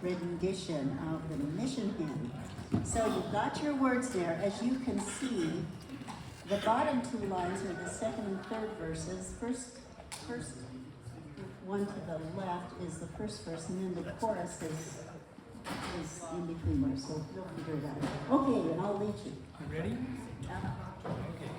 rendition of the mission hymn. So you've got your words there. As you can see, the bottom two lines are the second and third verses. First one to the left is the first verse, and then the chorus is in between there. So you'll figure it out. Okay, and I'll lead you. You ready? Okay.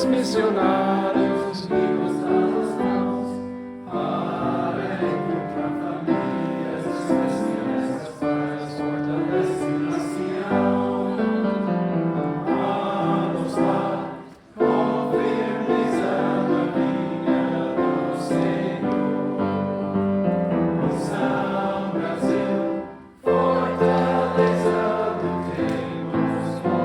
Missionários vivos nas mãos, para encontrar famílias, especiais, pais, fortalece nação. Vamos lá, com firmeza na vinha do Senhor. Missão Brasil, fortaleza do quem nos convidou.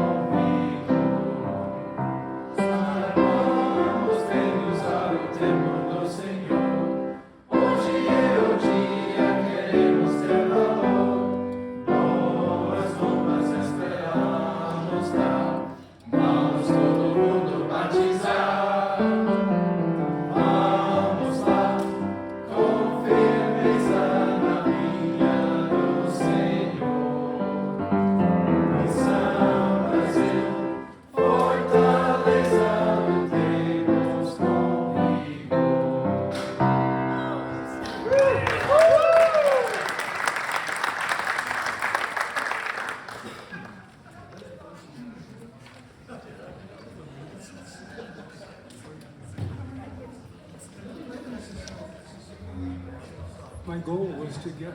My goal was to get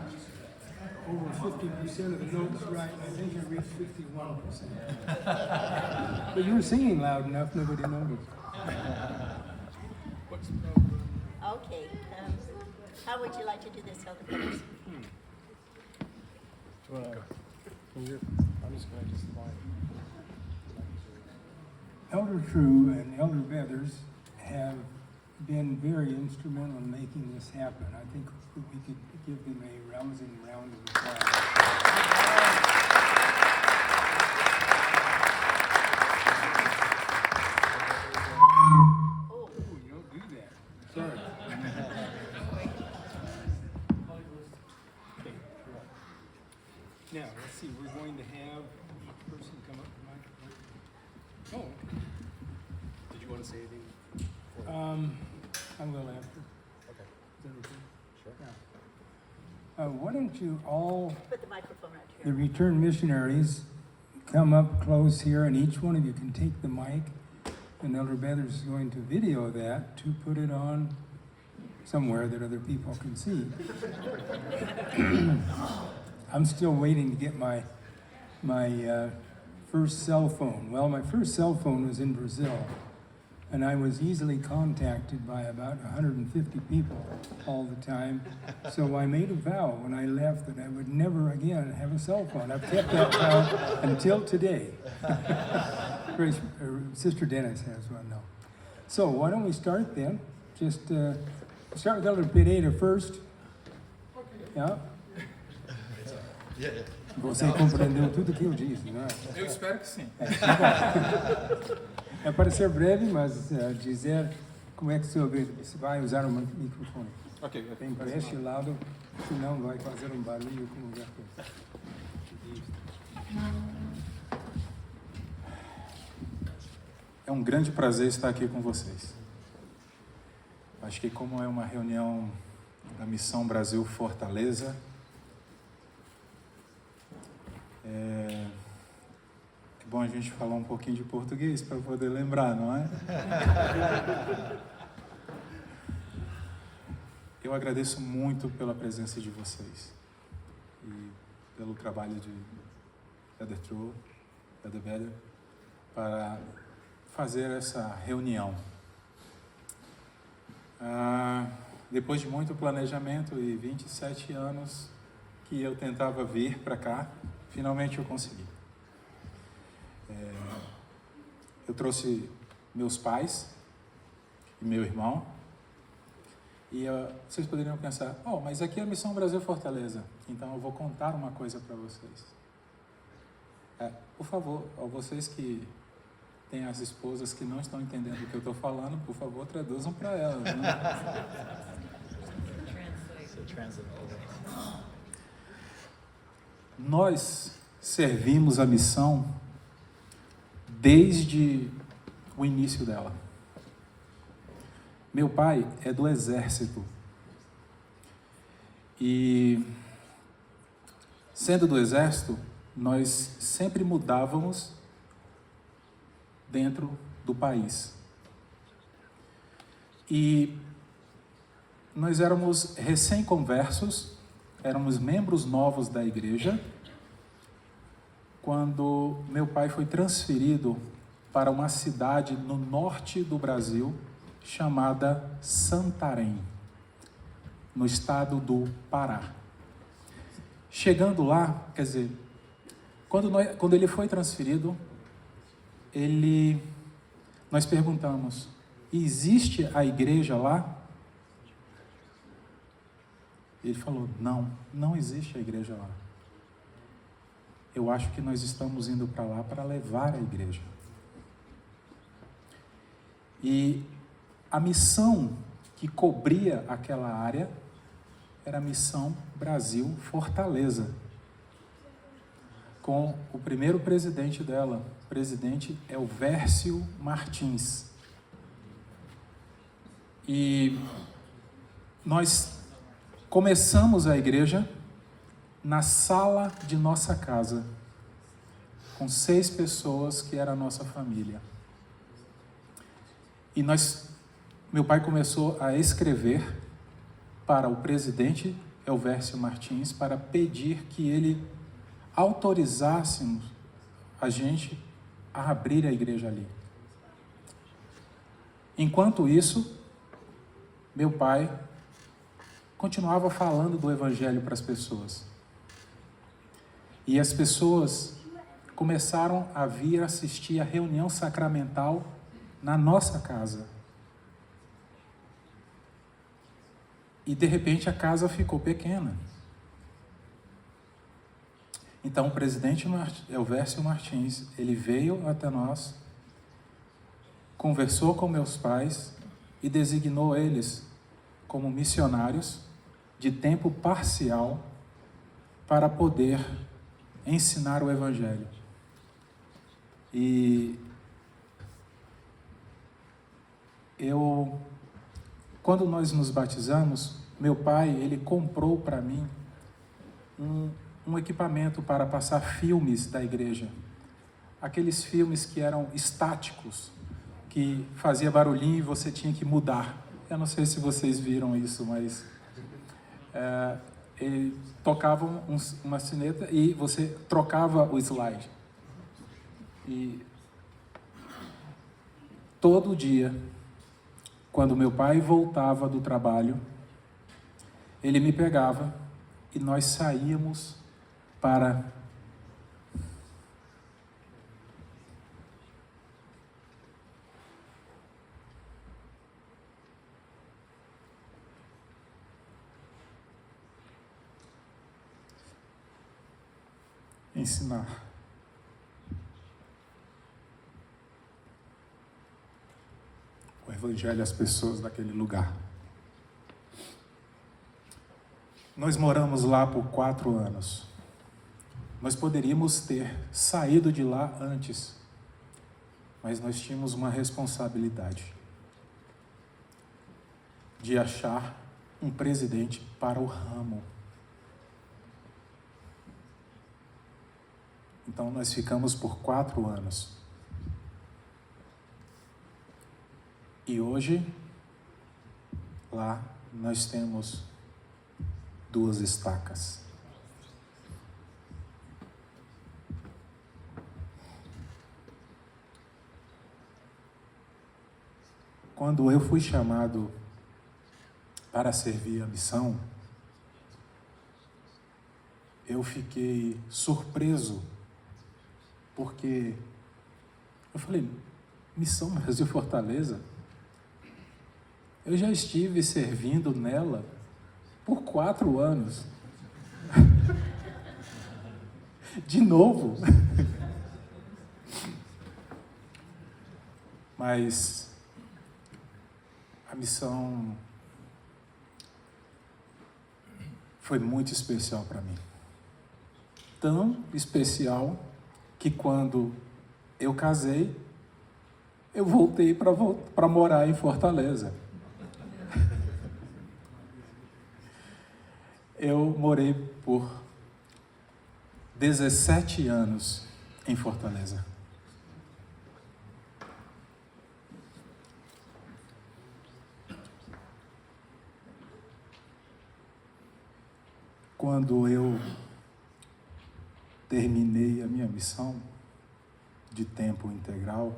over 50% of the notes right. I think I reached 51%. But you were singing loud enough, nobody noticed. What's the problem? Okay. How would you like to do this, Elder Peters? I'm just going to just line. Elder True and Elder Beathers have been very instrumental in making this happen. I think we could give them a rousing round of applause. Oh, you don't do that. Sorry. Okay, now, let's see, we're going to have each person come up to the microphone. Oh, okay. Did you want to say anything? I will after. Okay. Is that okay? Sure. Yeah. Why don't you all, Put the microphone right the here. returned missionaries, come up close here, and each one of you can take the mic, and Elder Beathers is going to video that to put it on somewhere that other people can see. I'm still waiting to get my first cell phone. Well, my first cell phone was in Brazil, and I was easily contacted by about 150 people all the time. So I made a vow when I left that I would never again have a cell phone. I've kept that vow until today. Sister Dennis has one now. So why don't we start then? Just start with Elder Pereira first. Yeah? Você compreendeu tudo que eu disse, não é? Eu espero que sim. É para ser breve, mas dizer como é que se vai usar o microfone. Ok. Tem para este lado, senão vai fazer um barulho como já fez. É um grande prazer estar aqui com vocês. Acho que como é uma reunião da Missão Brasil Fortaleza, é É bom a gente falar um pouquinho de português para poder lembrar, não é? Eu agradeço muito pela presença de vocês e pelo trabalho de Brother True, Brother Better, para fazer essa reunião. Depois de muito planejamento e 27 anos que eu tentava vir para cá, finalmente eu consegui. Eu trouxe meus pais e meu irmão, e vocês poderiam pensar, mas aqui é a Missão Brasil Fortaleza, então eu vou contar uma coisa para vocês. Por favor, vocês que têm as esposas que não estão entendendo o que eu estou falando, por favor, traduzam para elas. Né? Nós servimos a missão desde o início dela. Meu pai é do exército e, sendo do exército, nós sempre mudávamos dentro do país. E nós éramos recém-conversos, éramos membros novos da igreja, quando meu pai foi transferido para uma cidade no norte do Brasil, chamada Santarém, no estado do Pará. Chegando lá, quer dizer, quando ele foi transferido, nós perguntamos, existe a igreja lá? Ele falou, não existe a igreja lá. Eu acho que nós estamos indo para lá para levar a igreja. E a missão que cobria aquela área era a Missão Brasil Fortaleza, com o primeiro presidente dela, o presidente Elvércio Martins. E nós começamos a igreja na sala de nossa casa, com 6 pessoas que era a nossa família. E meu pai começou a escrever para o presidente Elvércio Martins para pedir que ele autorizasse a gente a abrir a igreja ali. Enquanto isso, meu pai continuava falando do evangelho para as pessoas. E as pessoas começaram a vir assistir a reunião sacramental na nossa casa. E de repente a casa ficou pequena. Então o presidente Elvércio Martins, ele veio até nós, conversou com meus pais e designou eles como missionários de tempo parcial para poder ensinar o evangelho. E quando nós nos batizamos, meu pai, ele comprou para mim um equipamento para passar filmes da igreja. Aqueles filmes que eram estáticos, que fazia barulhinho e você tinha que mudar. Eu não sei se vocês viram isso, mas ele tocava uma sineta e você trocava o slide. E todo dia, quando meu pai voltava do trabalho, ele me pegava e nós saíamos para ensinar. O evangelho às pessoas daquele lugar. Nós moramos lá por 4 anos. Nós poderíamos ter saído de lá antes, mas nós tínhamos uma responsabilidade de achar um presidente para o ramo. Então nós ficamos por 4 anos. E hoje, lá, nós temos 2 estacas. Quando eu fui chamado para servir a missão, eu fiquei surpreso, porque eu falei, Missão Brasil Fortaleza? Eu já estive servindo nela por 4 anos. De novo. Mas a missão foi muito especial para mim. Tão especial que quando eu casei, eu voltei para morar em Fortaleza. Eu morei por 17 anos em Fortaleza. Quando eu terminei a minha missão de tempo integral,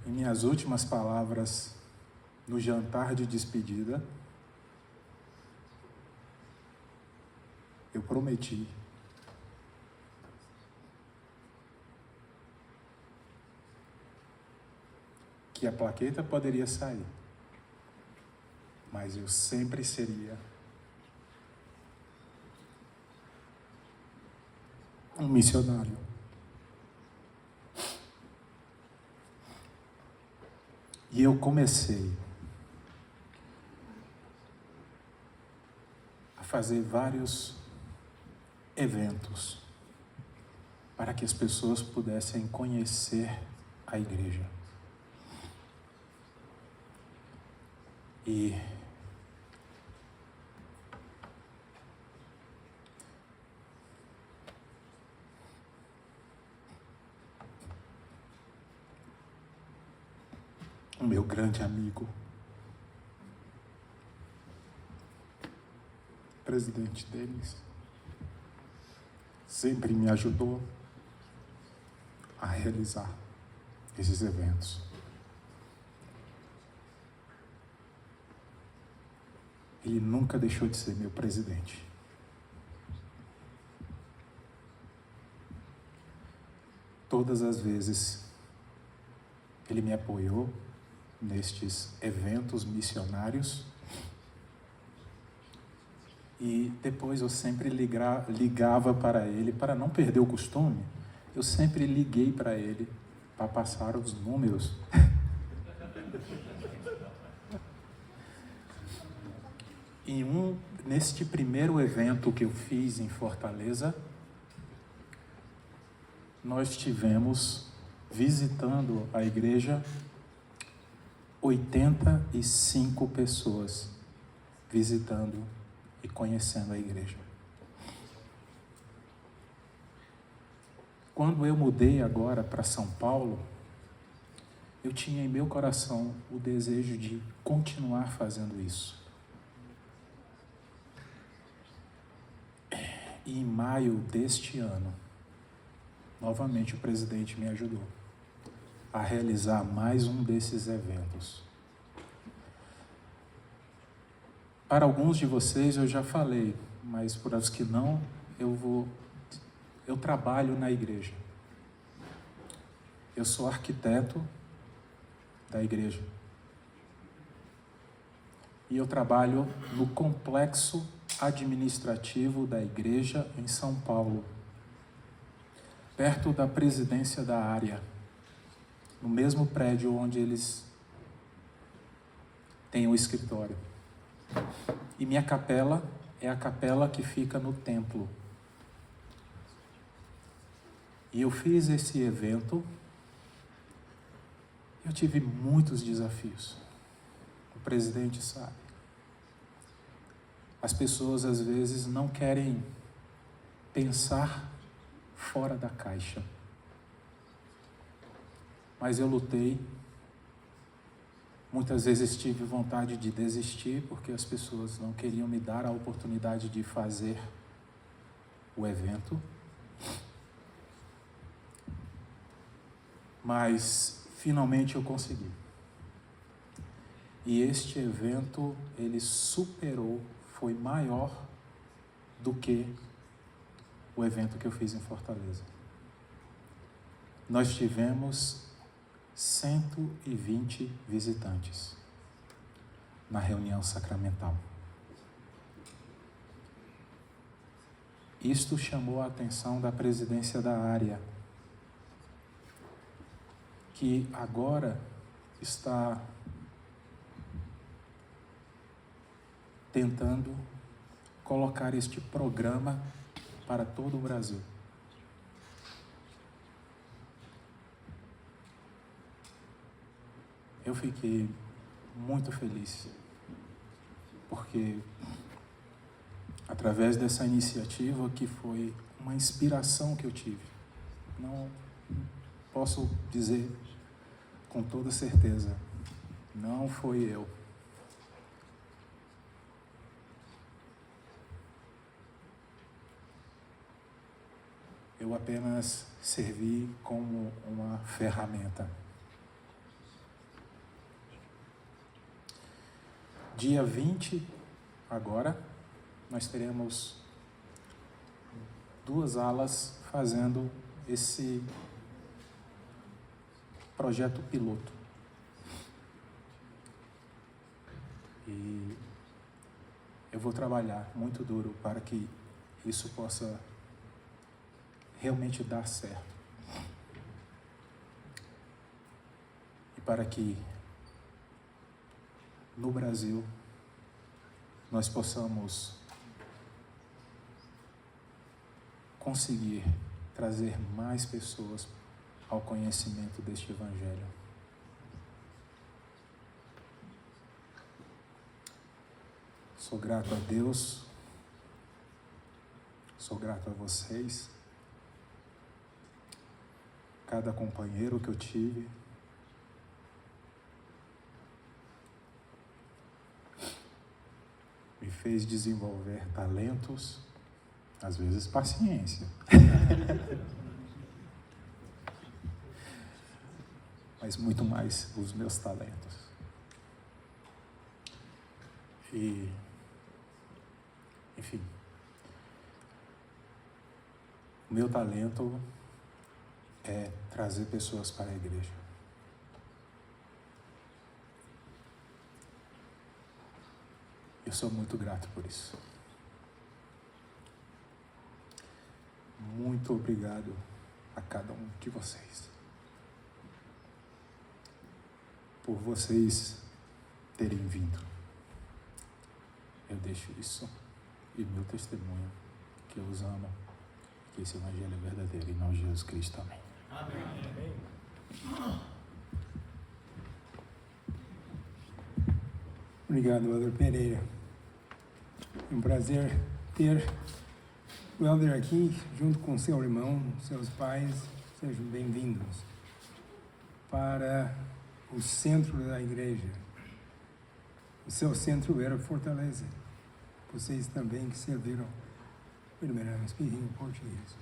em minhas últimas palavras no jantar de despedida, eu prometi que a plaqueta poderia sair, mas eu sempre seria um missionário. E eu comecei a fazer vários eventos para que as pessoas pudessem conhecer a igreja. E o meu grande amigo, presidente deles, sempre me ajudou a realizar esses eventos. Ele nunca deixou de ser meu presidente. Todas as vezes ele me apoiou nestes eventos missionários e depois eu sempre ligava para ele, para não perder o costume, eu sempre liguei para ele para passar os números. E neste primeiro evento que eu fiz em Fortaleza, nós tivemos, visitando a igreja, 85 pessoas visitando e conhecendo a igreja. Quando eu mudei agora para São Paulo, eu tinha em meu coração o desejo de continuar fazendo isso. E em maio deste ano, novamente o presidente me ajudou a realizar mais um desses eventos. Para alguns de vocês eu já falei, mas para os que não, eu trabalho na igreja. Eu sou arquiteto da igreja. E eu trabalho no complexo administrativo da igreja em São Paulo, perto da presidência da área, no mesmo prédio onde eles têm o escritório. E minha capela é a capela que fica no templo. E eu fiz esse evento Eu tive muitos desafios. O presidente sabe. As pessoas às vezes não querem pensar fora da caixa. Mas eu lutei. Muitas vezes tive vontade de desistir porque as pessoas não queriam me dar a oportunidade de fazer o evento. Mas finalmente eu consegui. E este evento, ele superou, foi maior do que o evento que eu fiz em Fortaleza. Nós tivemos 120 visitantes na reunião sacramental. Isto chamou a atenção da presidência da área, que agora está tentando colocar este programa para todo o Brasil. Eu fiquei muito feliz, porque através dessa iniciativa, que foi uma inspiração que eu tive, não posso dizer com toda certeza, não foi eu. Eu apenas servi como uma ferramenta. Dia 20, agora, nós teremos 2 alas fazendo esse projeto piloto. E eu vou trabalhar muito duro para que isso possa realmente dar certo. E para que no Brasil nós possamos conseguir trazer mais pessoas ao conhecimento deste Evangelho. Sou grato a Deus, sou grato a vocês, cada companheiro que eu tive, me fez desenvolver talentos, às vezes paciência. Mas muito mais os meus talentos. E, enfim, o meu talento é trazer pessoas para a igreja. Eu sou muito grato por isso. Muito obrigado a cada um de vocês. Por vocês terem vindo. Eu deixo isso e meu testemunho, que eu os amo, que esse Evangelho é verdadeiro, em nome de Jesus Cristo. Amém. Amém. Obrigado, Elder Pereira. É um prazer ter o Elder aqui, junto com seu irmão, seus pais. Sejam bem-vindos para o centro da igreja. O seu centro era Fortaleza. Vocês também que serviram. Wait a minute, I'm speaking Portuguese.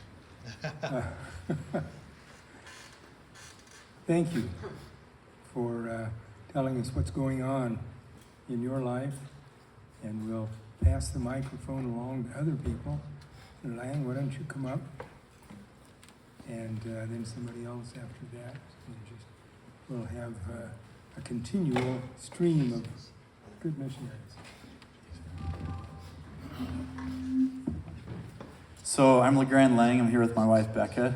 Thank you for telling us what's going on in your life, and we'll pass the microphone along to other people. Lang, why don't you come up, and then somebody else after that, and just we'll have a continual stream of good missionaries. So I'm LeGrand Lang. I'm here with my wife, Becca.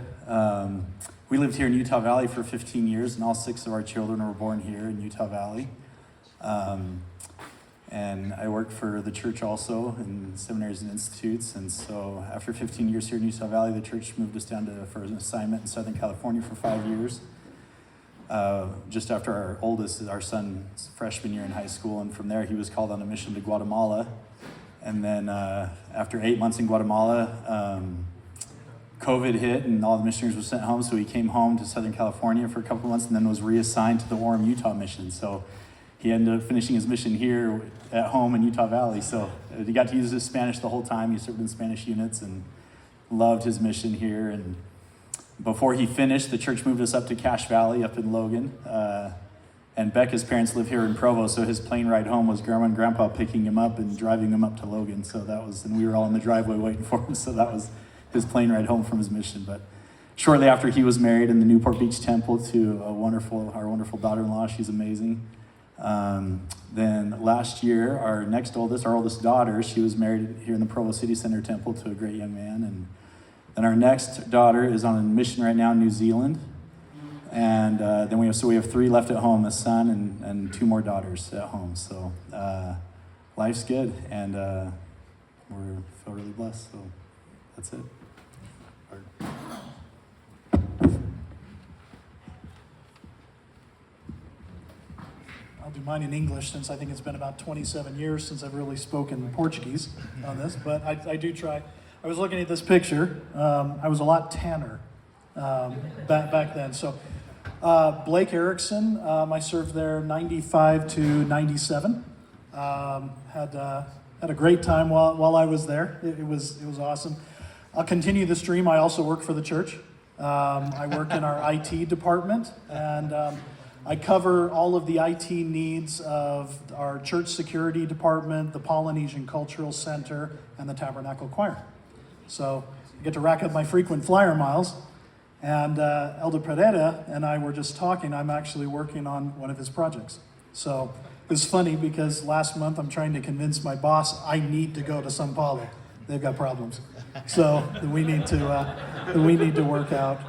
We lived here in Utah Valley for 15 years, and all 6 of our children were born here in Utah Valley. And I worked for the church also in seminaries and institutes. And so after 15 years here in Utah Valley, the church moved us down for an assignment in Southern California for 5 years. just after our oldest, our son's freshman year in high school, and from there he was called on a mission to Guatemala. And then after 8 months in Guatemala, COVID hit and all the missionaries were sent home, so he came home to Southern California for a couple of months and then was reassigned to the Orem, Utah mission. So he ended up finishing his mission here at home in Utah Valley. So he got to use his Spanish the whole time. He served in Spanish units and loved his mission here. And before he finished, the church moved us up to Cache Valley up in Logan. And Becca's parents live here in Provo, so his plane ride home was Grandma and Grandpa picking him up and driving him up to Logan. So that was, and we were all in the driveway waiting for him, so that was his plane ride home from his mission. But shortly after, he was married in the Newport Beach Temple to our wonderful daughter-in-law. She's amazing. Then last year, our oldest daughter, she was married here in the Provo City Center Temple to a great young man. And then our next daughter is on a mission right now in New Zealand. And then we have 3 left at home, a son and 2 more daughters at home. So life's good, and we feel really blessed. So that's it. I'll do mine in English, since I think it's been about 27 years since I've really spoken Portuguese on this, but I do try. I was looking at this picture. I was a lot tanner back then. So Blake Erickson, I served there 95 to 97. Had a great time while I was there. It was awesome. I'll continue the stream. I also work for the church. I work in our IT department, and I cover all of the IT needs of our church security department, the Polynesian Cultural Center, and the Tabernacle Choir. So I get to rack up my frequent flyer miles. And Elder Pereira and I were just talking. I'm actually working on one of his projects. So it's funny because last month I'm trying to convince my boss I need to go to São Paulo. They've got problems. So we need to work out.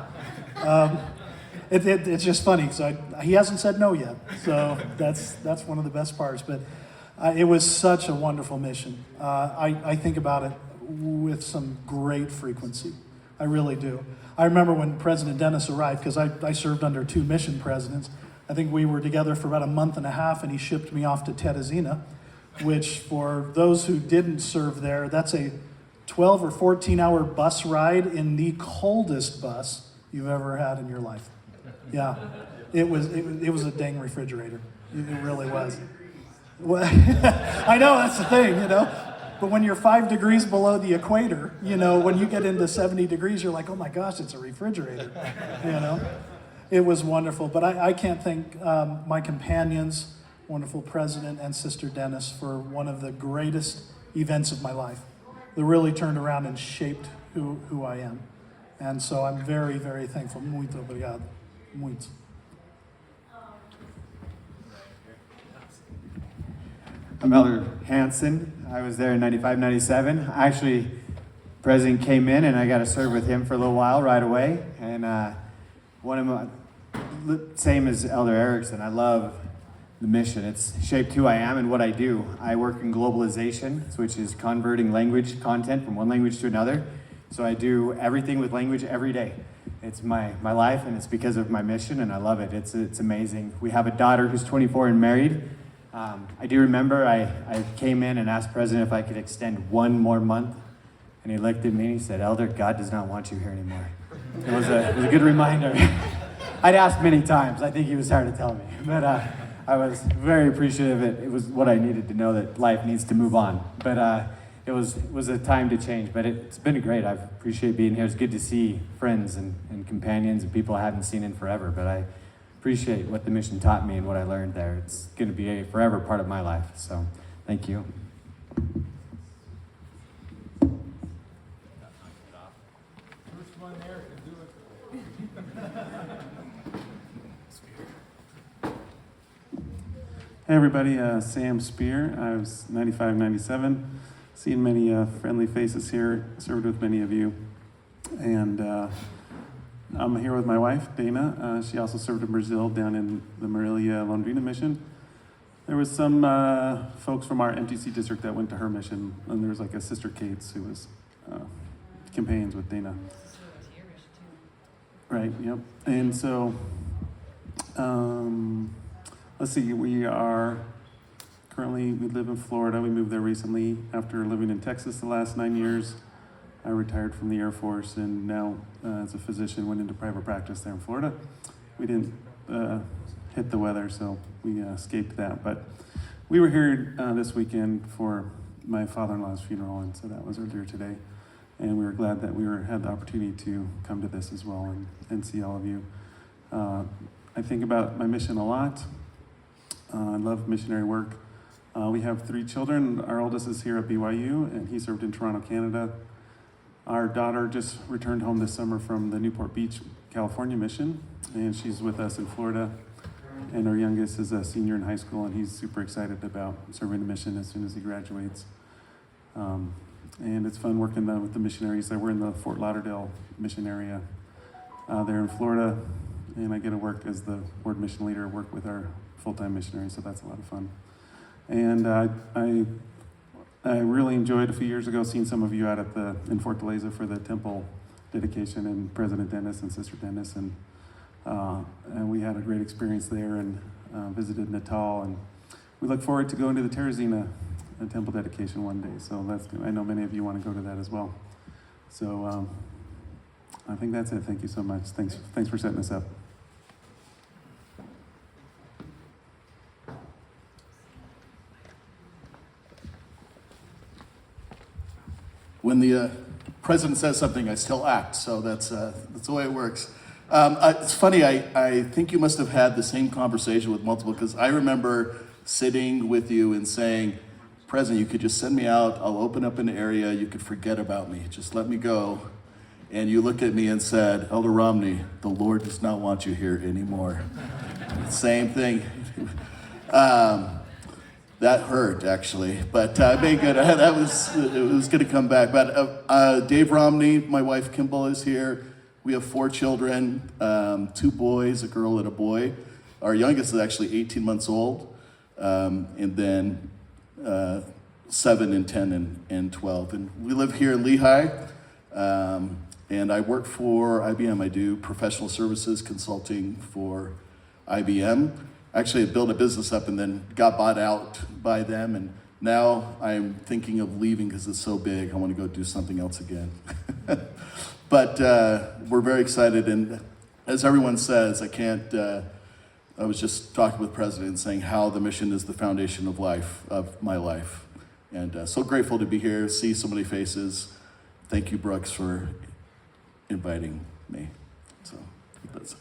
It's just funny. So he hasn't said no yet. So that's one of the best parts. But it was such a wonderful mission. I think about it with some great frequency. I really do. I remember when President Dennis arrived, because I served under 2 mission presidents. I think we were together for about a month and a half, and he shipped me off to Teresina, which for those who didn't serve there, that's a 12 or 14-hour bus ride in the coldest bus you've ever had in your life. Yeah, it was a dang refrigerator. It really was. Well, I know, that's the thing, you know. But when you're 5 degrees below the equator, you know, when you get into 70 degrees, you're like, oh my gosh, it's a refrigerator, you know. It was wonderful. But I can't thank my companions, wonderful President and Sister Dennis, for one of the greatest events of my life. That really turned around and shaped who I am. And so I'm very, very thankful. Muito obrigado. Muito. I'm Elder Hansen. I was there in 95, 97. Actually, President came in and I got to serve with him for a little while right away. And one of my, same as Elder Erickson, I love the mission. It's shaped who I am and what I do. I work in globalization, which is converting language content from one language to another. So I do everything with language every day. It's my life, and it's because of my mission, and I love it. It's amazing. We have a daughter who's 24 and married. I do remember I came in and asked President if I could extend 1 more month, and he looked at me and he said, Elder, God does not want you here anymore. It was a good reminder. I'd asked many times. I think he was tired of telling me, but I was very appreciative. It was what I needed to know, that life needs to move on. But it was a time to change, but it's been great. I appreciate being here. It's good to see friends and companions and people I haven't seen in forever, but I appreciate what the mission taught me and what I learned there. It's going to be a forever part of my life, so thank you. Hey everybody, Sam Spear. I was 95, 97. Seen many friendly faces here, served with many of you. And I'm here with my wife, Dana. She also served in Brazil down in the Marília Londrina mission. There was some folks from our MTC district that went to her mission, and there was like a Sister Kate's who was companions with Dana. Right, yep. And so Let's see, we live in Florida. We moved there recently after living in Texas the last 9 years. I retired from the Air Force and now, as a physician, went into private practice there in Florida. We didn't hit the weather, so we escaped that. But we were here this weekend for my father-in-law's funeral, and so that was earlier today. And we were glad that had the opportunity to come to this as well and see all of you. I think about my mission a lot. I love missionary work. We have 3 children. Our oldest is here at BYU, and he served in Toronto, Canada. Our daughter just returned home this summer from the Newport Beach, California mission, and she's with us in Florida. And our youngest is a senior in high school, and he's super excited about serving the mission as soon as he graduates. And it's fun working with the missionaries. We're in the Fort Lauderdale mission area there in Florida, and I get to work as the ward mission leader, work with our full-time missionaries, so that's a lot of fun. And I really enjoyed a few years ago seeing some of you out in Fortaleza for the temple dedication, and President Dennis and Sister Dennis, and we had a great experience there, and visited Natal, and we look forward to going to the Teresina temple dedication one day. So I know many of you want to go to that as well. So I think that's it. Thank you so much. Thanks for setting this up. When the president says something, I still act. So that's the way it works. It's funny. I think you must have had the same conversation with multiple, because I remember sitting with you and saying, President, you could just send me out. I'll open up an area. You could forget about me. Just let me go. And you looked at me and said, Elder Romney, the Lord does not want you here anymore. Same thing. That hurt, actually, but I made good. It was going to come back. But Dave Romney, my wife Kimball, is here. We have 4 children, 2 boys, a girl and a boy. Our youngest is actually 18 months old, and then 7 and 10 and 12. And we live here in Lehi, and I work for IBM. I do professional services consulting for IBM. Actually, I built a business up and then got bought out by them, and now I'm thinking of leaving because it's so big. I want to go do something else again. But we're very excited, and as everyone says, I was just talking with the President saying how the mission is the foundation of my life. And so grateful to be here, see so many faces. Thank you, Brooks, for inviting me. So that's it.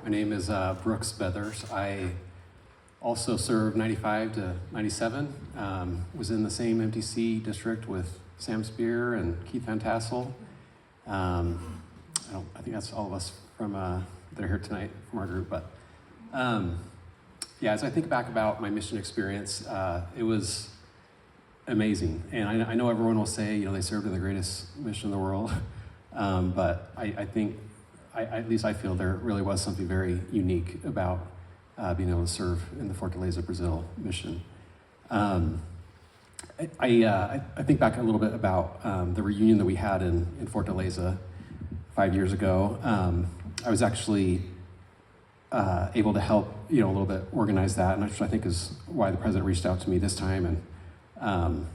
My name is Brooks Beathers. I also served 95 to 97. Was in the same MTC district with Sam Spear and Keith Van Tassel. I think that's all of us from that are here tonight from our group. But as I think back about my mission experience, it was amazing. And I know everyone will say, they served in the greatest mission in the world. But I think, at least I feel there really was something very unique about being able to serve in the Fortaleza, Brazil mission. I think back a little bit about the reunion that we had in Fortaleza 5 years ago. I was actually able to help, a little bit organize that, and which I think is why the president reached out to me this time. And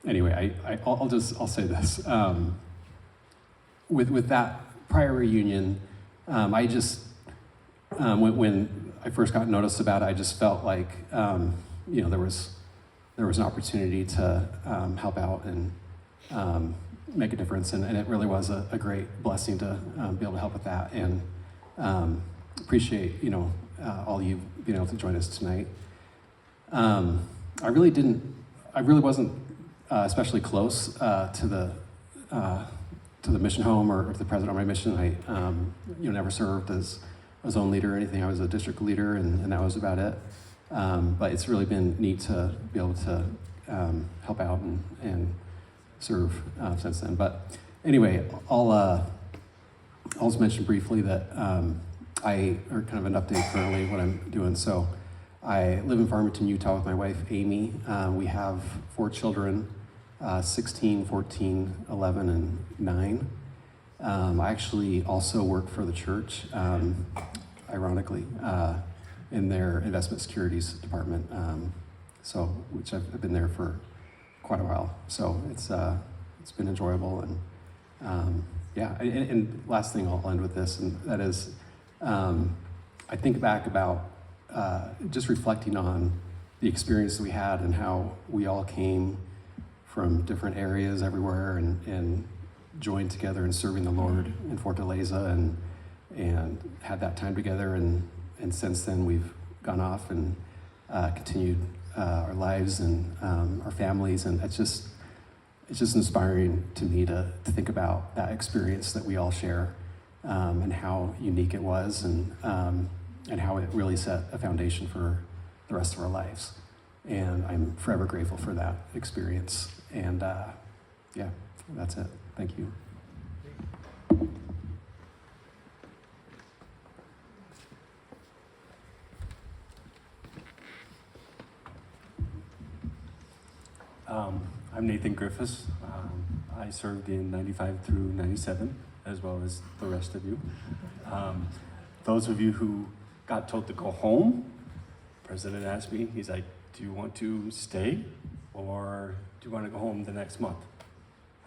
anyway, I'll say this. With that prior reunion, I just when I first got noticed about it, I just felt like there was an opportunity to help out and make a difference, and it really was a great blessing to be able to help with that, and appreciate all you being able to join us tonight. I really wasn't especially close to the mission home or the president of my mission. I never served as a zone leader or anything. I was a district leader, and that was about it. But it's really been neat to be able to help out and serve since then. But anyway, I'll just mention briefly that or kind of an update currently what I'm doing. So I live in Farmington, Utah with my wife, Amy. We have 4 children, 16, 14, 11, and 9. I actually also work for the church, ironically, in their investment securities department. Which I've been there for quite a while. So it's been enjoyable, and and last thing I'll end with this, and that is, I think back about just reflecting on the experience that we had and how we all came from different areas everywhere and joined together in serving the Lord in Fortaleza and had that time together, and since then we've gone off and continued our lives and our families, and it's just inspiring to me to think about that experience that we all share, and how unique it was, and how it really set a foundation for the rest of our lives. And I'm forever grateful for that experience. And that's it. Thank you. I'm Nathan Griffiths. I served in 95 through 97, as well as the rest of you. Those of you who got told to go home, the president asked me, he's like, do you want to stay or do you want to go home the next month?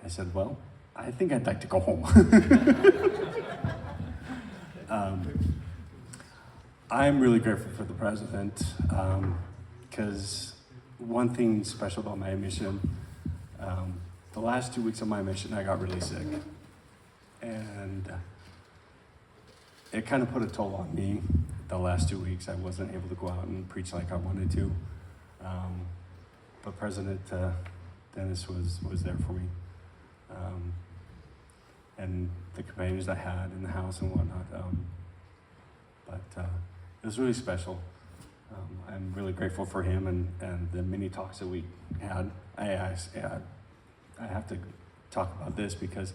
I said, well, I think I'd like to go home. I'm really grateful for the president, because one thing special about my mission, the last 2 weeks of my mission, I got really sick. And it kind of put a toll on me. The last 2 weeks, I wasn't able to go out and preach like I wanted to. But President Dennis was there for me. And the companions I had in the house and whatnot. It was really special. I'm really grateful for him and the many talks that we had. I have to talk about this because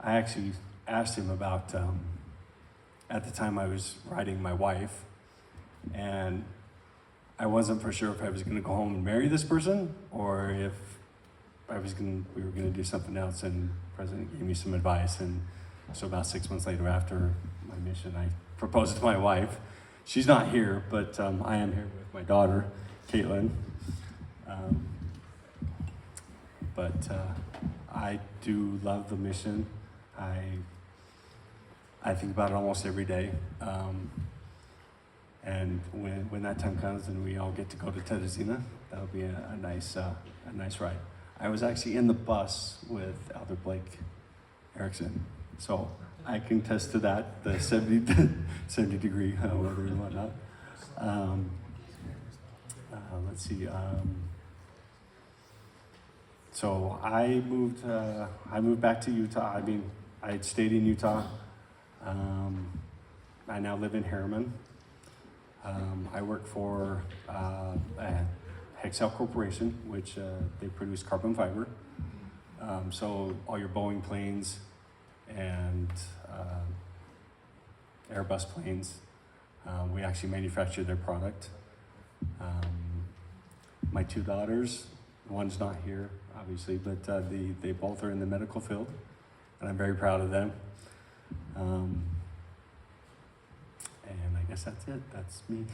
I actually asked him about, at the time I was writing my wife, and I wasn't for sure if I was going to go home and marry this person or if we were going to do something else, and the president gave me some advice. And so about 6 months later, after my mission, I proposed to my wife. She's not here, but I am here with my daughter, Caitlin. I do love the mission. I think about it almost every day. And when that time comes and we all get to go to Teresina, that'll be a nice ride. I was actually in the bus with Elder Blake Erickson, so I can attest to that, the 70 degree weather and whatnot. Let's see. So I moved back to Utah. I mean, I had stayed in Utah. I now live in Harriman. I work for Hexcel Corporation, which they produce carbon fiber. So all your Boeing planes and Airbus planes, we actually manufacture their product. My 2 daughters, one's not here, obviously, but they both are in the medical field, and I'm very proud of them. And I guess that's it. That's me.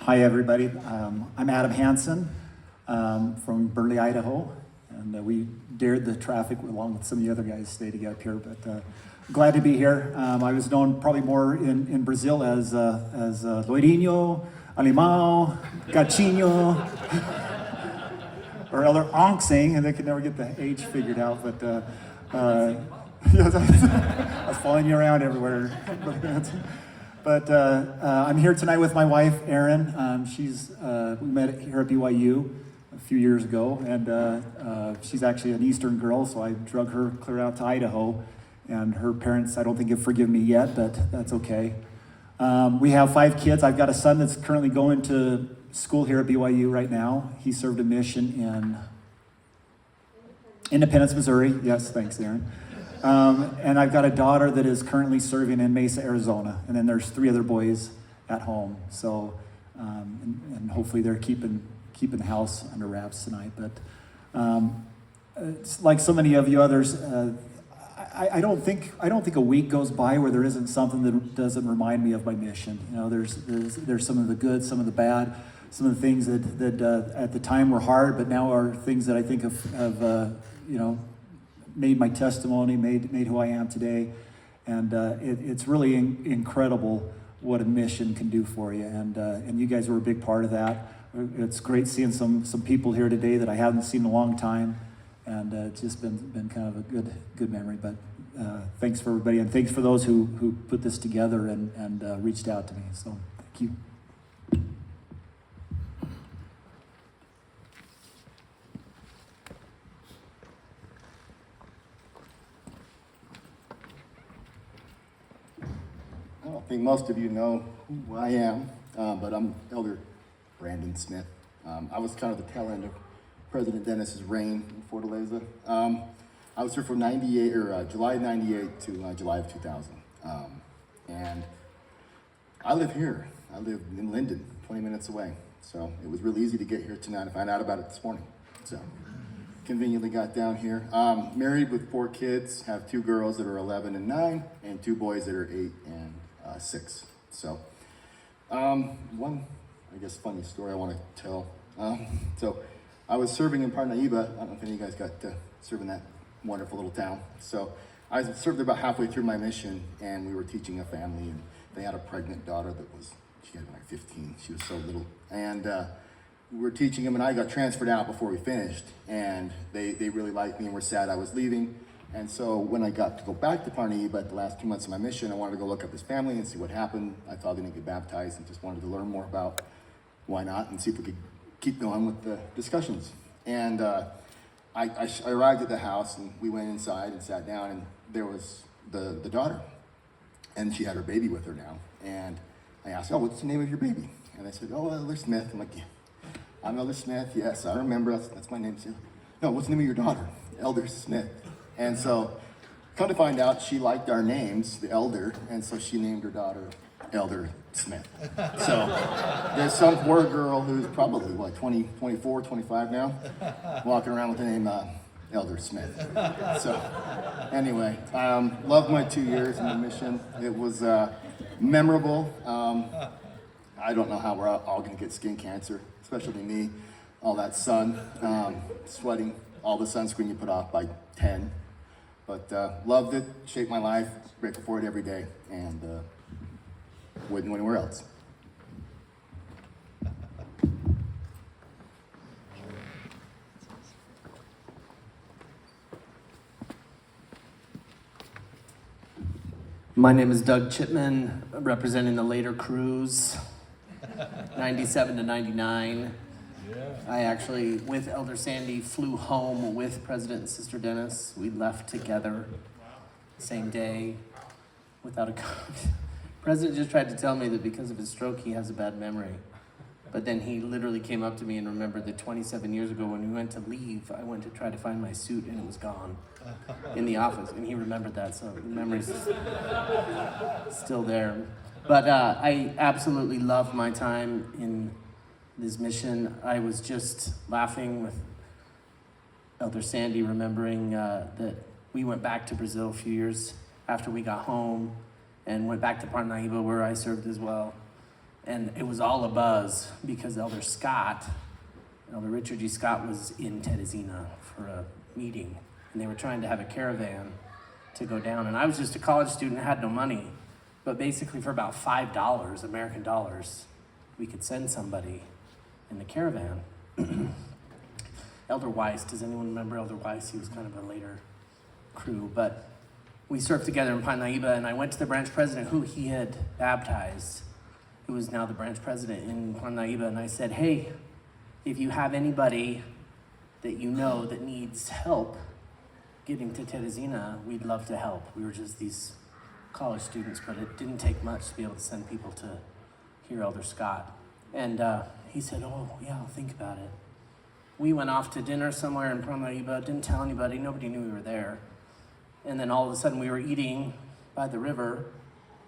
Hi, everybody. I'm Adam Hansen from Burley, Idaho, and we dared the traffic along with some of the other guys today to get up here, but glad to be here. I was known probably more in Brazil as Loirinho, Alemão, Gatinho, or other Onksing, and they could never get the age figured out, but I was following you around everywhere. But I'm here tonight with my wife, Erin. We met here at BYU a few years ago, and she's actually an Eastern girl, so I drug her clear out to Idaho. And her parents, I don't think, have forgiven me yet, but that's okay. We have 5 kids. I've got a son that's currently going to school here at BYU right now. He served a mission in Independence, Missouri. Yes, thanks, Aaron. And I've got a daughter that is currently serving in Mesa, Arizona. And then there's 3 other boys at home. So, and hopefully they're keeping the house under wraps tonight. But it's like so many of you others, I don't think a week goes by where there isn't something that doesn't remind me of my mission. You know, there's some of the good, some of the bad, some of the things that at the time were hard, but now are things that I think have you know, made my testimony, made who I am today, and it's really incredible what a mission can do for you, and you guys were a big part of that. It's great seeing some people here today that I haven't seen in a long time. And it's just been kind of a good memory. But thanks for everybody, and thanks for those who put this together and reached out to me. So thank you. I don't think most of you know who I am, but I'm Elder Brandon Smith. I was kind of the tail end of President Dennis's reign in Fortaleza. I was here from July 98 to July of 2000. And I live here. I live in Linden, 20 minutes away. So it was really easy to get here tonight. I found out about it this morning. So conveniently got down here. Married with 4 kids, have 2 girls that are 11 and 9, and 2 boys that are 8 and 6. So one, I guess, funny story I want to tell. So I was serving in Parnaíba. I don't know if any of you guys got to serve in that wonderful little town. So I served about halfway through my mission, and we were teaching a family, and they had a pregnant daughter she had like 15. She was so little. And we were teaching them, and I got transferred out before we finished, and they really liked me and were sad I was leaving. And so when I got to go back to Parnaíba at the last 2 months of my mission, I wanted to go look up this family and see what happened. I thought they didn't get baptized and just wanted to learn more about why not and see if we could keep going with the discussions. And I arrived at the house, and we went inside and sat down, and there was the daughter, and she had her baby with her now. And I asked, "Oh, what's the name of your baby?" And they said, "Oh, Elder Smith." I'm like, "Yeah, I'm Elder Smith. Yes, I remember. That's my name too." "No, what's the name of your daughter?" "Elder Smith." And so, come to find out, she liked our names, the Elder, and so she named her daughter Elder Smith. So there's some poor girl who's probably, 24, 25 now, walking around with the name Elder Smith. So anyway, loved my 2 years in the mission. It was memorable. I don't know how we're all gonna get skin cancer, especially me. All that sun, sweating, all the sunscreen you put off by 10. But loved it, shaped my life, grateful for it every day, and wouldn't go anywhere else. My name is Doug Chipman, representing the later crews, 97 to 99. I actually, with Elder Sandy, flew home with President and Sister Dennis. We left together same day without a President just tried to tell me that because of his stroke, he has a bad memory. But then he literally came up to me and remembered that 27 years ago when we went to leave, I went to try to find my suit and it was gone in the office. And he remembered that, so the memory's still there. But I absolutely loved my time in this mission. I was just laughing with Elder Sandy, remembering that we went back to Brazil a few years after we got home and went back to Parnaíba where I served as well. And it was all a buzz because Elder Richard G. Scott was in Teresina for a meeting, and they were trying to have a caravan to go down. And I was just a college student, had no money, but basically for about $5, American dollars, we could send somebody in the caravan. Elder Weiss, does anyone remember Elder Weiss? He was kind of a later crew, but we served together in Parnaíba, and I went to the branch president who he had baptized, who is now the branch president in Parnaíba, and I said, "Hey, if you have anybody that you know that needs help getting to Teresina, we'd love to help." We were just these college students, but it didn't take much to be able to send people to hear Elder Scott. And he said, oh, yeah, I'll think about it. We went off to dinner somewhere in Provo, didn't tell anybody, nobody knew we were there. And then all of a sudden we were eating by the river,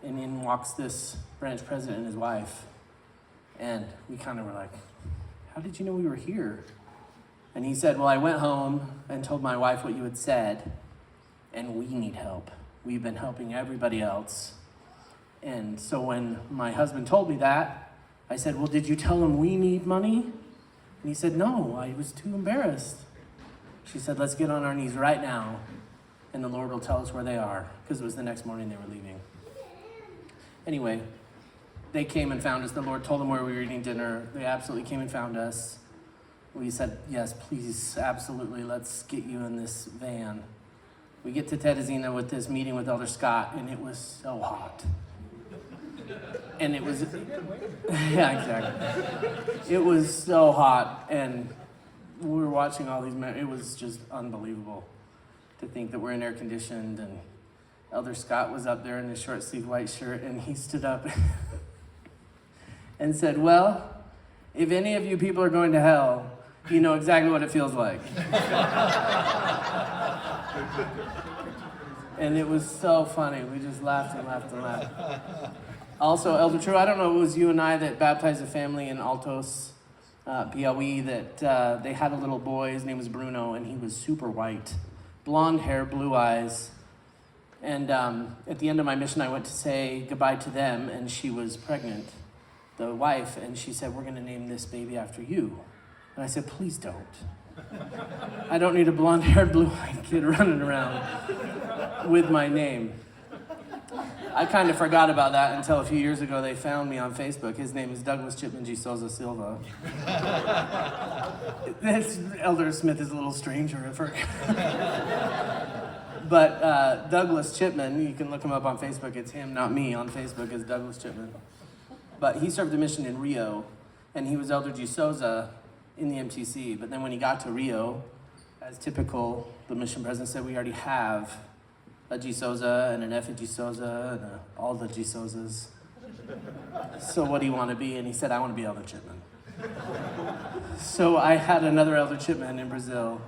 and in walks this branch president and his wife. And we kind of were like, how did you know we were here? And he said, well, I went home and told my wife what you had said, and we need help. We've been helping everybody else. And so when my husband told me that, I said, well, did you tell him we need money? And he said, no, I was too embarrassed. She said, let's get on our knees right now, and the Lord will tell us where they are, because it was the next morning they were leaving. Anyway, they came and found us. The Lord told them where we were eating dinner. They absolutely came and found us. We said, yes, please, absolutely, let's get you in this van. We get to Teresina with this meeting with Elder Scott, and it was so hot. And it was, yeah, exactly. It was so hot, and we were watching all these men. It was just unbelievable to think that we're in air conditioned, and Elder Scott was up there in his short sleeve white shirt, and he stood up and said, well, if any of you people are going to hell, you know exactly what it feels like. And it was so funny. We just laughed and laughed and laughed. Also, Elder True, I don't know if it was you and I that baptized a family in Altos, PLE, that they had a little boy. His name was Bruno, and he was super white. Blonde hair, blue eyes. And at the end of my mission, I went to say goodbye to them, and she was pregnant, the wife, and she said, we're going to name this baby after you. And I said, please don't. I don't need a blonde-haired, blue-eyed kid running around with my name. I kind of forgot about that until a few years ago they found me on Facebook. His name is Douglas Chipman G. Souza Silva. Elder Smith is a little stranger at first. But Douglas Chipman, you can look him up on Facebook. It's him, not me, on Facebook as Douglas Chipman. But he served a mission in Rio, and he was Elder G. Souza in the MTC. But then when he got to Rio, as typical, the mission president said, we already have a G. Souza and an F. G. Souza and all the G. Souzas. So what do you want to be? And he said, I want to be Elder Chipman. So I had another Elder Chipman in Brazil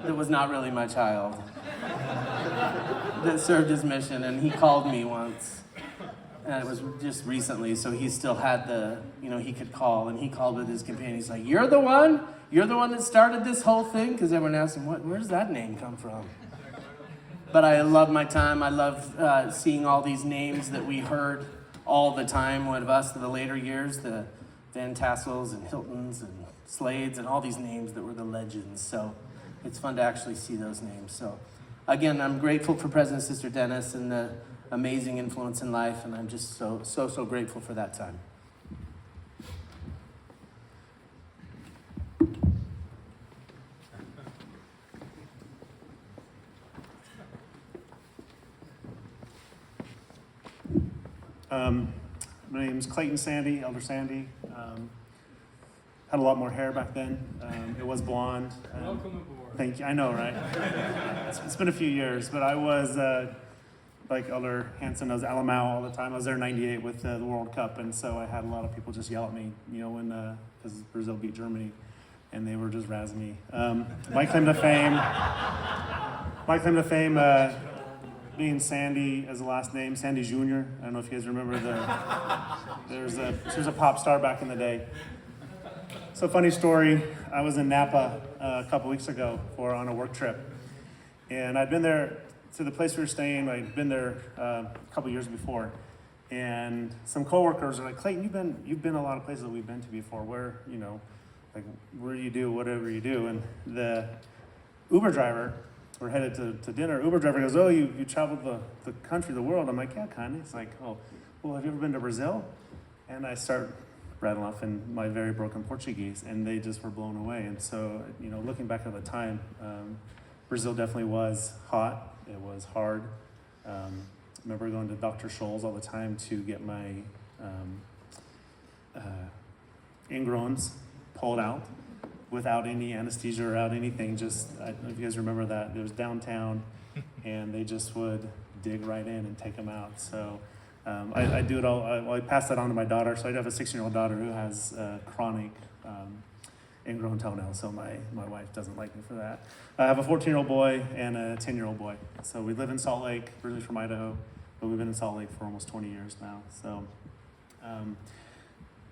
that was not really my child, that served his mission, and he called me once. And it was just recently, so he still had the, he could call, and he called with his companion. He's like, you're the one that started this whole thing? Because everyone asked him, where does that name come from? But I love my time. I love seeing all these names that we heard all the time with us in the later years, the Van Tassels and Hiltons and Slades and all these names that were the legends. So it's fun to actually see those names. So again, I'm grateful for President Sister Dennis and the amazing influence in life, and I'm just so grateful for that time. My name is Clayton Sandy, Elder Sandy. Had a lot more hair back then. It was blonde. Welcome aboard. Thank you. I know, right? It's been a few years, but I was, like Elder Hansen, I was Alamau all the time. I was there in '98 with the World Cup, and so I had a lot of people just yell at me, when, because Brazil beat Germany, and they were just razzing me. My claim to fame, being Sandy as a last name, Sandy Jr. I don't know if you guys remember she was a pop star back in the day. So funny story, I was in Napa a couple weeks ago on a work trip. And I'd been there, to the place we were staying, I'd been there a couple years before. And some coworkers are like, Clayton, you've been a lot of places that we've been to before. Where you do whatever you do. And the Uber driver, we're headed to dinner. Uber driver goes, oh, you traveled the country, the world. I'm like, yeah, kind of. It's like, oh, well, have you ever been to Brazil? And I start rattling off in my very broken Portuguese, and they just were blown away. And so, looking back at the time, Brazil definitely was hot. It was hard. I remember going to Dr. Scholl's all the time to get my ingrowns pulled out, without any anesthesia or out anything. Just, I don't know if you guys remember that. It was downtown, and they just would dig right in and take them out. So I do it all. I pass that on to my daughter. So I have a 6-year-old daughter who has chronic ingrown toenails. So my wife doesn't like me for that. I have a 14-year-old boy and a 10-year-old boy. So we live in Salt Lake, originally from Idaho, but we've been in Salt Lake for almost 20 years now. So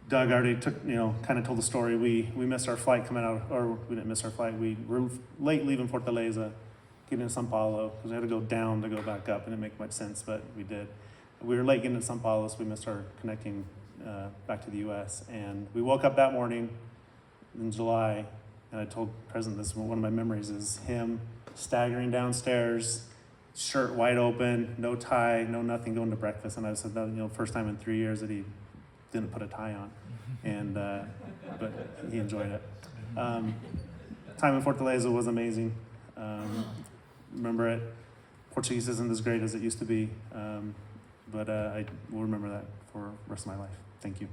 Doug already kind of told the story. We missed our flight coming out, or we didn't miss our flight. We were late leaving Fortaleza, getting to Sao Paulo, because we had to go down to go back up, and it didn't make much sense, but we did. We were late getting to Sao Paulo, so we missed our connecting back to the U.S. And we woke up that morning in July, and I told President this, one of my memories is him staggering downstairs, shirt wide open, no tie, no nothing, going to breakfast. And I said that, first time in 3 years that he didn't put a tie on, and but he enjoyed it. Time in Fortaleza was amazing. Remember it. Portuguese isn't as great as it used to be, but I will remember that for the rest of my life. Thank you.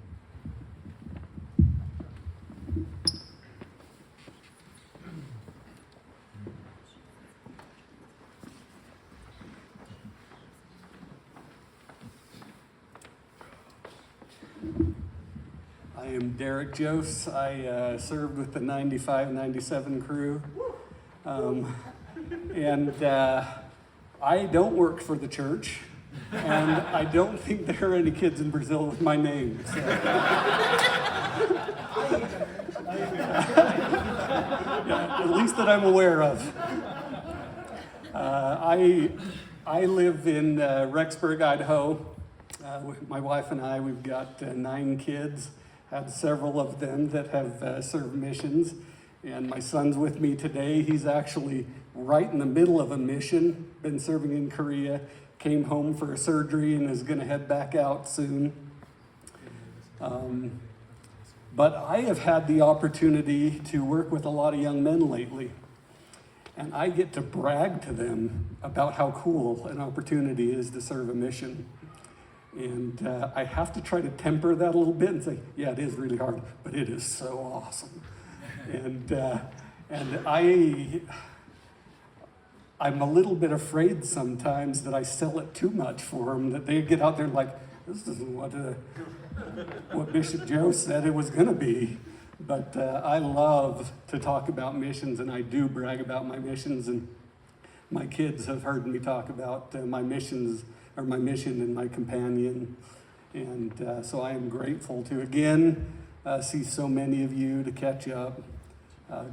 I am Derek Jose. I served with the 95-97 crew. And I don't work for the church, and I don't think there are any kids in Brazil with my name. So. Yeah, at least that I'm aware of. I live in Rexburg, Idaho. My wife and I, we've got 9 kids, had several of them that have served missions. And my son's with me today. He's actually right in the middle of a mission, been serving in Korea, came home for a surgery and is gonna head back out soon. But I have had the opportunity to work with a lot of young men lately. And I get to brag to them about how cool an opportunity is to serve a mission. And I have to try to temper that a little bit and say, yeah, it is really hard, but it is so awesome. And I'm a little bit afraid sometimes that I sell it too much for them, that they get out there like, this isn't what Bishop Joe said it was going to be. But I love to talk about missions, and I do brag about my missions, and my kids have heard me talk about my missions, or my mission and my companion. And so I am grateful to, again, see so many of you, to catch up.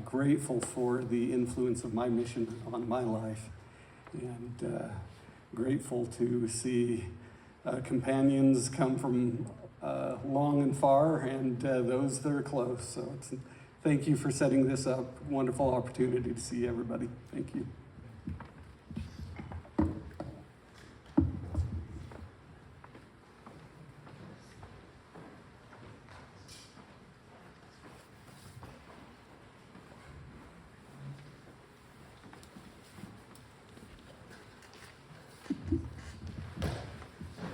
Grateful for the influence of my mission on my life, and grateful to see companions come from long and far, and those that are close. So thank you for setting this up. Wonderful opportunity to see everybody. Thank you.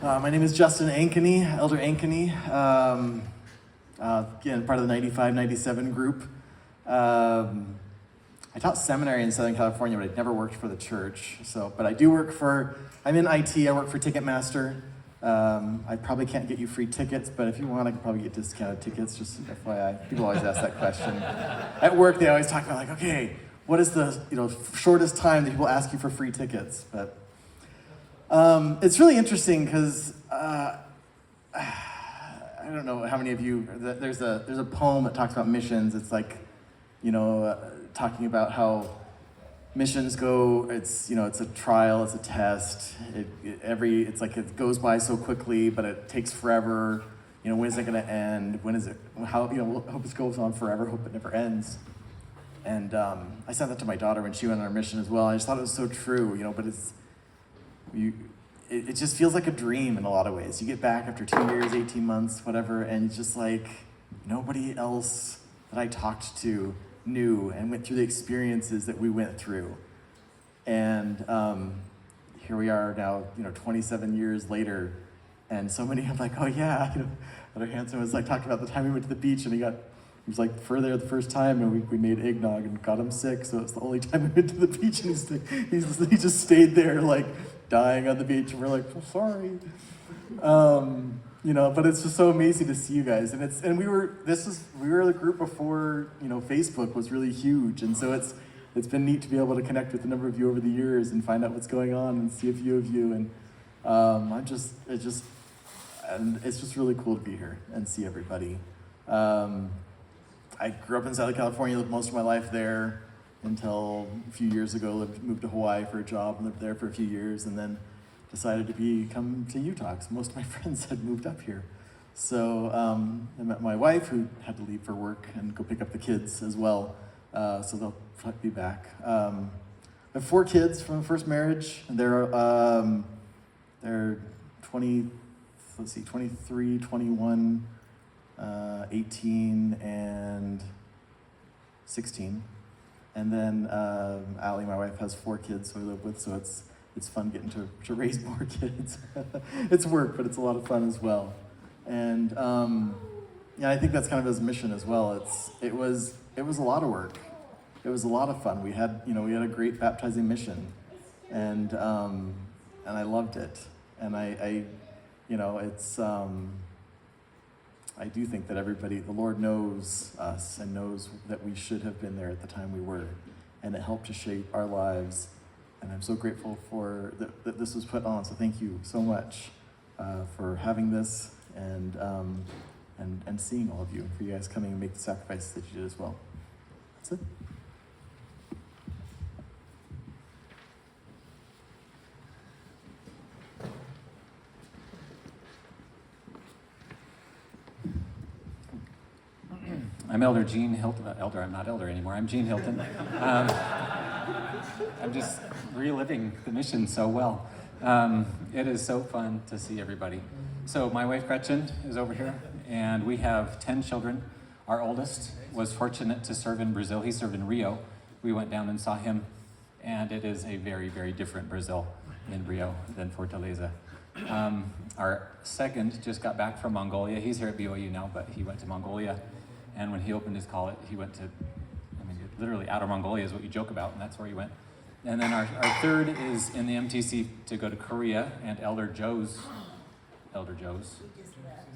My name is Justin Ankeny, Elder Ankeny, again, part of the 95-97 group. I taught seminary in Southern California, but I never worked for the church. But I do work I'm in IT, I work for Ticketmaster. I probably can't get you free tickets, but if you want, I can probably get discounted tickets, just FYI. People always ask that question. At work, they always talk about like, okay, what is the shortest time that people ask you for free tickets? But it's really interesting because I don't know how many of you, there's a poem that talks about missions. It's like, talking about how missions go, it's a trial, it's a test. It's like it goes by so quickly, but it takes forever. When is it going to end? When is it, how, hope it goes on forever, hope it never ends. And I sent that to my daughter when she went on our mission as well. I just thought it was so true, but it just feels like a dream in a lot of ways. You get back after 2 years, 18 months, whatever, and it's just like nobody else that I talked to knew and went through the experiences that we went through. And here we are now, 27 years later, and so many, I'm like, oh yeah, Elder Hansen was like talking about the time we went to the beach, and he was like further the first time, and we made eggnog and got him sick, so it's the only time we went to the beach, and he just stayed there like dying on the beach, and we're like, oh, sorry. You know, but it's just so amazing to see you guys, and we were the group before, you know, Facebook was really huge, and so it's been neat to be able to connect with a number of you over the years and find out what's going on and see a few of you, and it's just really cool to be here and see everybody. I grew up in Southern California, lived most of my life there until a few years ago, moved to Hawaii for a job and lived there for a few years, and then decided to come to Utah because most of my friends had moved up here. So I met my wife, who had to leave for work and go pick up the kids as well. So they'll probably be back. I have 4 kids from the first marriage, and they're 23, 21, 18, and 16. And then Allie, my wife, has 4 kids who we live with, so it's fun getting to raise more kids. It's work, but it's a lot of fun as well. And yeah, I think that's kind of his mission as well. It was a lot of work. It was a lot of fun. We had a great baptizing mission, and I loved it. And I do think that the Lord knows us and knows that we should have been there at the time we were, and it helped to shape our lives. And I'm so grateful that this was put on. So thank you so much for having this and seeing all of you, for you guys coming and make the sacrifices that you did as well. That's it. I'm Elder Gene Hilton. I'm not elder anymore. I'm Gene Hilton. I'm just reliving the mission so well. It is so fun to see everybody. So my wife Gretchen is over here, and we have 10 children. Our oldest was fortunate to serve in Brazil. He served in Rio. We went down and saw him, and it is a very, very different Brazil in Rio than Fortaleza. Our second just got back from Mongolia. He's here at BYU now, but he went to Mongolia. And when he opened his college, he went to, literally Outer Mongolia is what you joke about, and that's where he went. And then our third is in the MTC to go to Korea, and Elder Joe's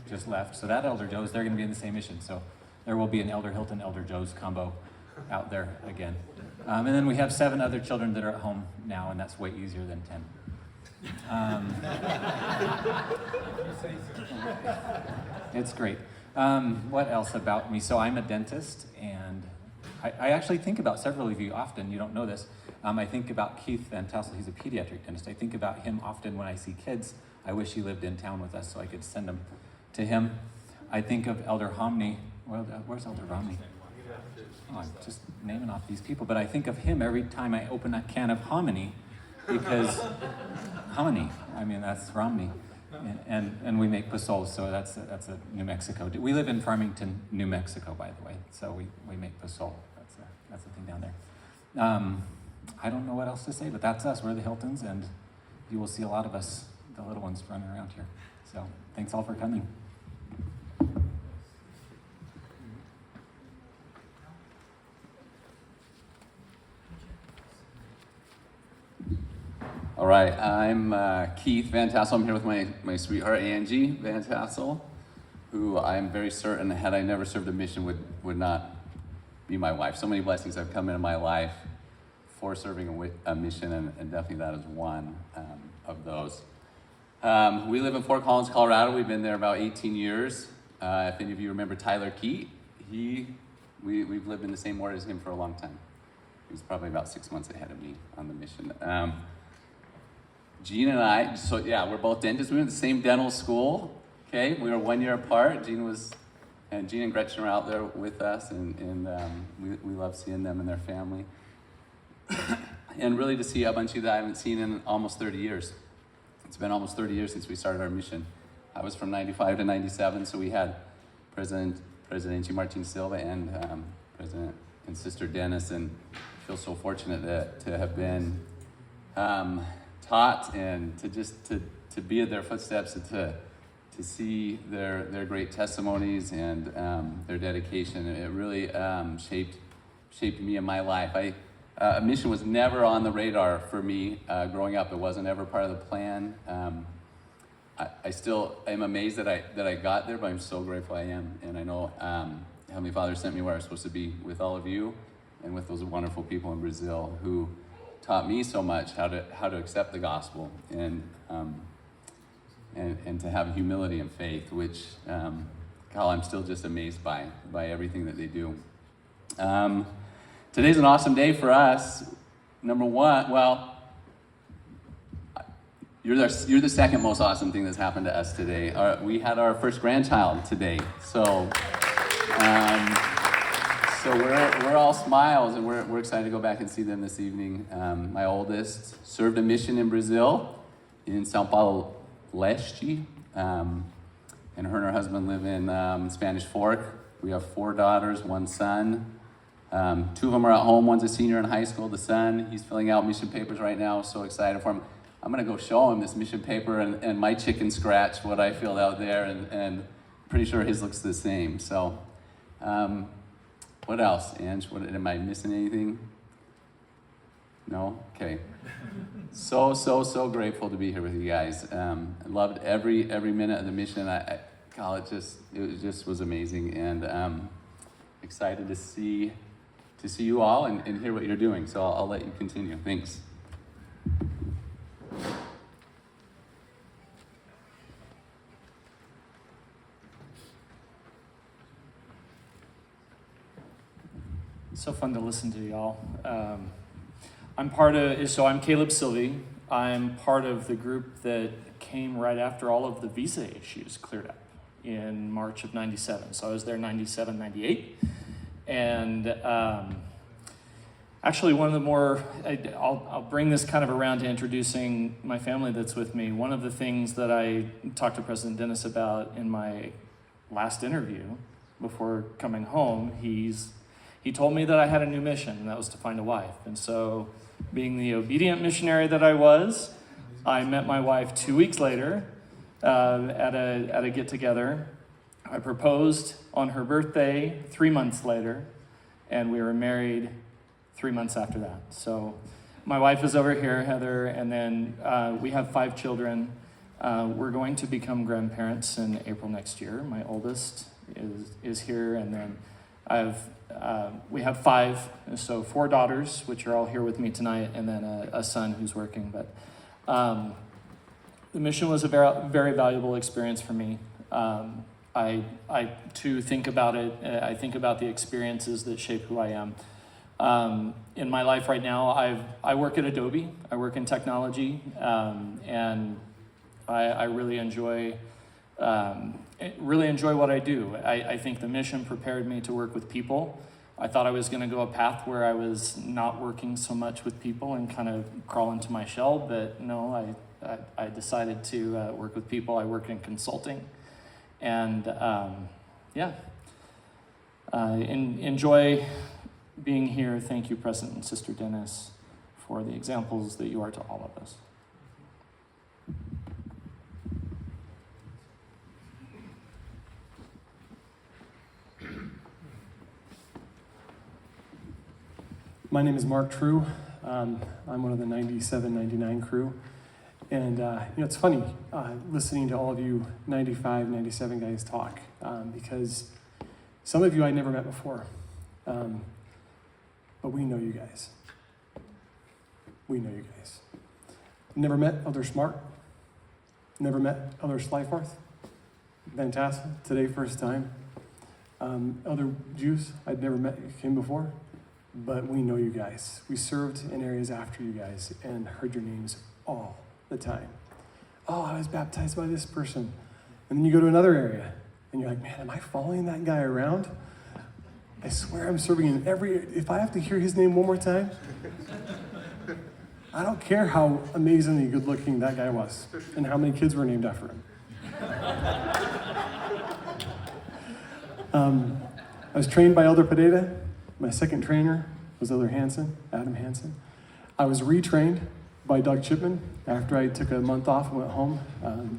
just left. So that Elder Joe's, they're going to be in the same mission. So there will be an Elder Hilton, Elder Joe's combo out there again. And then we have 7 other children that are at home now, and that's way easier than 10. It's great. What else about me? So I'm a dentist, and I actually think about several of you often. You don't know this. I think about Keith Van Tassel. He's a pediatric dentist. I think about him often when I see kids. I wish he lived in town with us so I could send them to him. I think of Elder Homney. Well, where's Elder Romney? Oh, I'm just naming off these people, but I think of him every time I open a can of hominy, because hominy, that's Romney. And we make pozole, so that's a New Mexico. We live in Farmington, New Mexico, by the way. So we make pozole. That's the thing down there. I don't know what else to say, but that's us. We're the Hiltons, and you will see a lot of us, the little ones, running around here. So thanks all for coming. All right, I'm Keith Van Tassel. I'm here with my sweetheart, Angie Van Tassel, who I'm very certain, had I never served a mission, would not be my wife. So many blessings have come into my life for serving a mission, and definitely that is one of those. We live in Fort Collins, Colorado. We've been there about 18 years. If any of you remember Tyler Keat, we've lived in the same ward as him for a long time. He was probably about 6 months ahead of me on the mission. Gene and I, we're both dentists. We went to the same dental school. Okay, we were 1 year apart. Gene and Gretchen were out there with us, and we love seeing them and their family. And really to see a bunch of you that I haven't seen in almost 30 years. It's been almost 30 years since we started our mission. I was from 95 to 97, so we had President G. Martin Silva and President and Sister Dennis, and I feel so fortunate to have been taught and to be in their footsteps and to see their great testimonies and their dedication. It really shaped me in my life. A mission was never on the radar for me growing up. It wasn't ever part of the plan. I still am amazed that I got there, but I'm so grateful I am. And I know Heavenly Father sent me where I was supposed to be with all of you and with those wonderful people in Brazil who taught me so much how to accept the gospel and to have humility and faith, which I'm still just amazed by everything that they do. Today's an awesome day for us. Number one, well, you're the second most awesome thing that's happened to us today. We had our first grandchild today, so we're all smiles, and we're excited to go back and see them this evening. My oldest served a mission in Brazil, in São Paulo Leste, and her and her husband live in Spanish Fork. We have 4 daughters, 1 son. 2 of them are at home. One's a senior in high school. The son, he's filling out mission papers right now. So excited for him. I'm gonna go show him this mission paper and my chicken scratch, what I filled out there, and pretty sure his looks the same. So, what else, Ange? Am I missing anything? No? Okay. So grateful to be here with you guys. I loved every minute of the mission. It just was amazing, and excited to see you all and hear what you're doing. So I'll let you continue. Thanks. So fun to listen to y'all. I'm Caleb Sylvie. I'm part of the group that came right after all of the visa issues cleared up in March of 97. So I was there 97, 98. And actually one of the more, I'll bring this kind of around to introducing my family that's with me. One of the things that I talked to President Dennis about in my last interview before coming home, he told me that I had a new mission, and that was to find a wife. And so, being the obedient missionary that I was, I met my wife 2 weeks later at a get-together. I proposed on her birthday 3 months later, and we were married 3 months after that. So my wife is over here, Heather, and then we have 5 children. We're going to become grandparents in April next year. My oldest is here, and then we have 5, so 4 daughters, which are all here with me tonight, and then a son who's working. But the mission was a very valuable experience for me. I too think about it. I think about the experiences that shape who I am. In my life right now, I work at Adobe. I work in technology, and I really enjoy what I do. I think the mission prepared me to work with people. I thought I was going to go a path where I was not working so much with people and kind of crawl into my shell, but no, I decided to work with people. I work in consulting, and enjoy being here. Thank you, President and Sister Dennis, for the examples that you are to all of us. My name is Mark True. I'm one of the 97, 99 crew. And it's funny listening to all of you 95, 97 guys talk because some of you I never met before. But we know you guys. We know you guys. Never met Elder Smart. Never met Elder Slyforth. Fantastic. Today, first time. Elder Juice, I'd never met him before. But we know you guys. We served in areas after you guys and heard your names all the time. Oh, I was baptized by this person. And then you go to another area and you're like, man, am I following that guy around? I swear I'm serving in if I have to hear his name one more time, I don't care how amazingly good looking that guy was and how many kids were named after him. I was trained by Elder Pededa. My second trainer was Elder Hansen, Adam Hansen. I was retrained by Doug Chipman after I took a month off and went home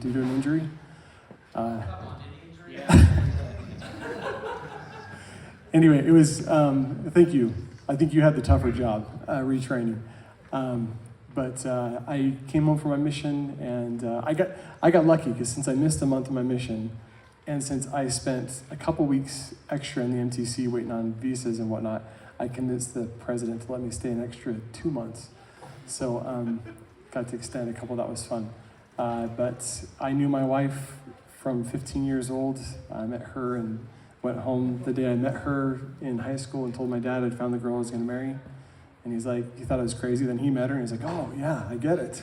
due to an injury. Anyway, it was, thank you. I think you had the tougher job, retraining. But I came home from my mission, and I got lucky because since I missed a month of my mission, and since I spent a couple weeks extra in the MTC waiting on visas and whatnot, I convinced the president to let me stay an extra 2 months. So got to extend a couple. That was fun. But I knew my wife from 15 years old. I met her and went home the day I met her in high school and told my dad I'd found the girl I was going to marry. And he's like, he thought I was crazy. Then he met her and he's like, oh yeah, I get it.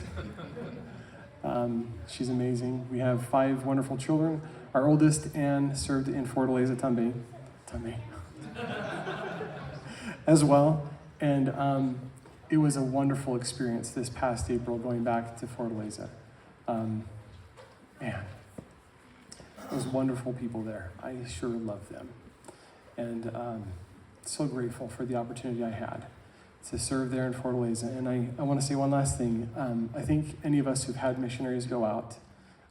She's amazing. We have 5 wonderful children. Our oldest, Anne, served in Fortaleza, Tambe, as well. And it was a wonderful experience this past April going back to Fortaleza. Man, those wonderful people there. I sure love them. And so grateful for the opportunity I had to serve there in Fortaleza. And I want to say one last thing. I think any of us who've had missionaries go out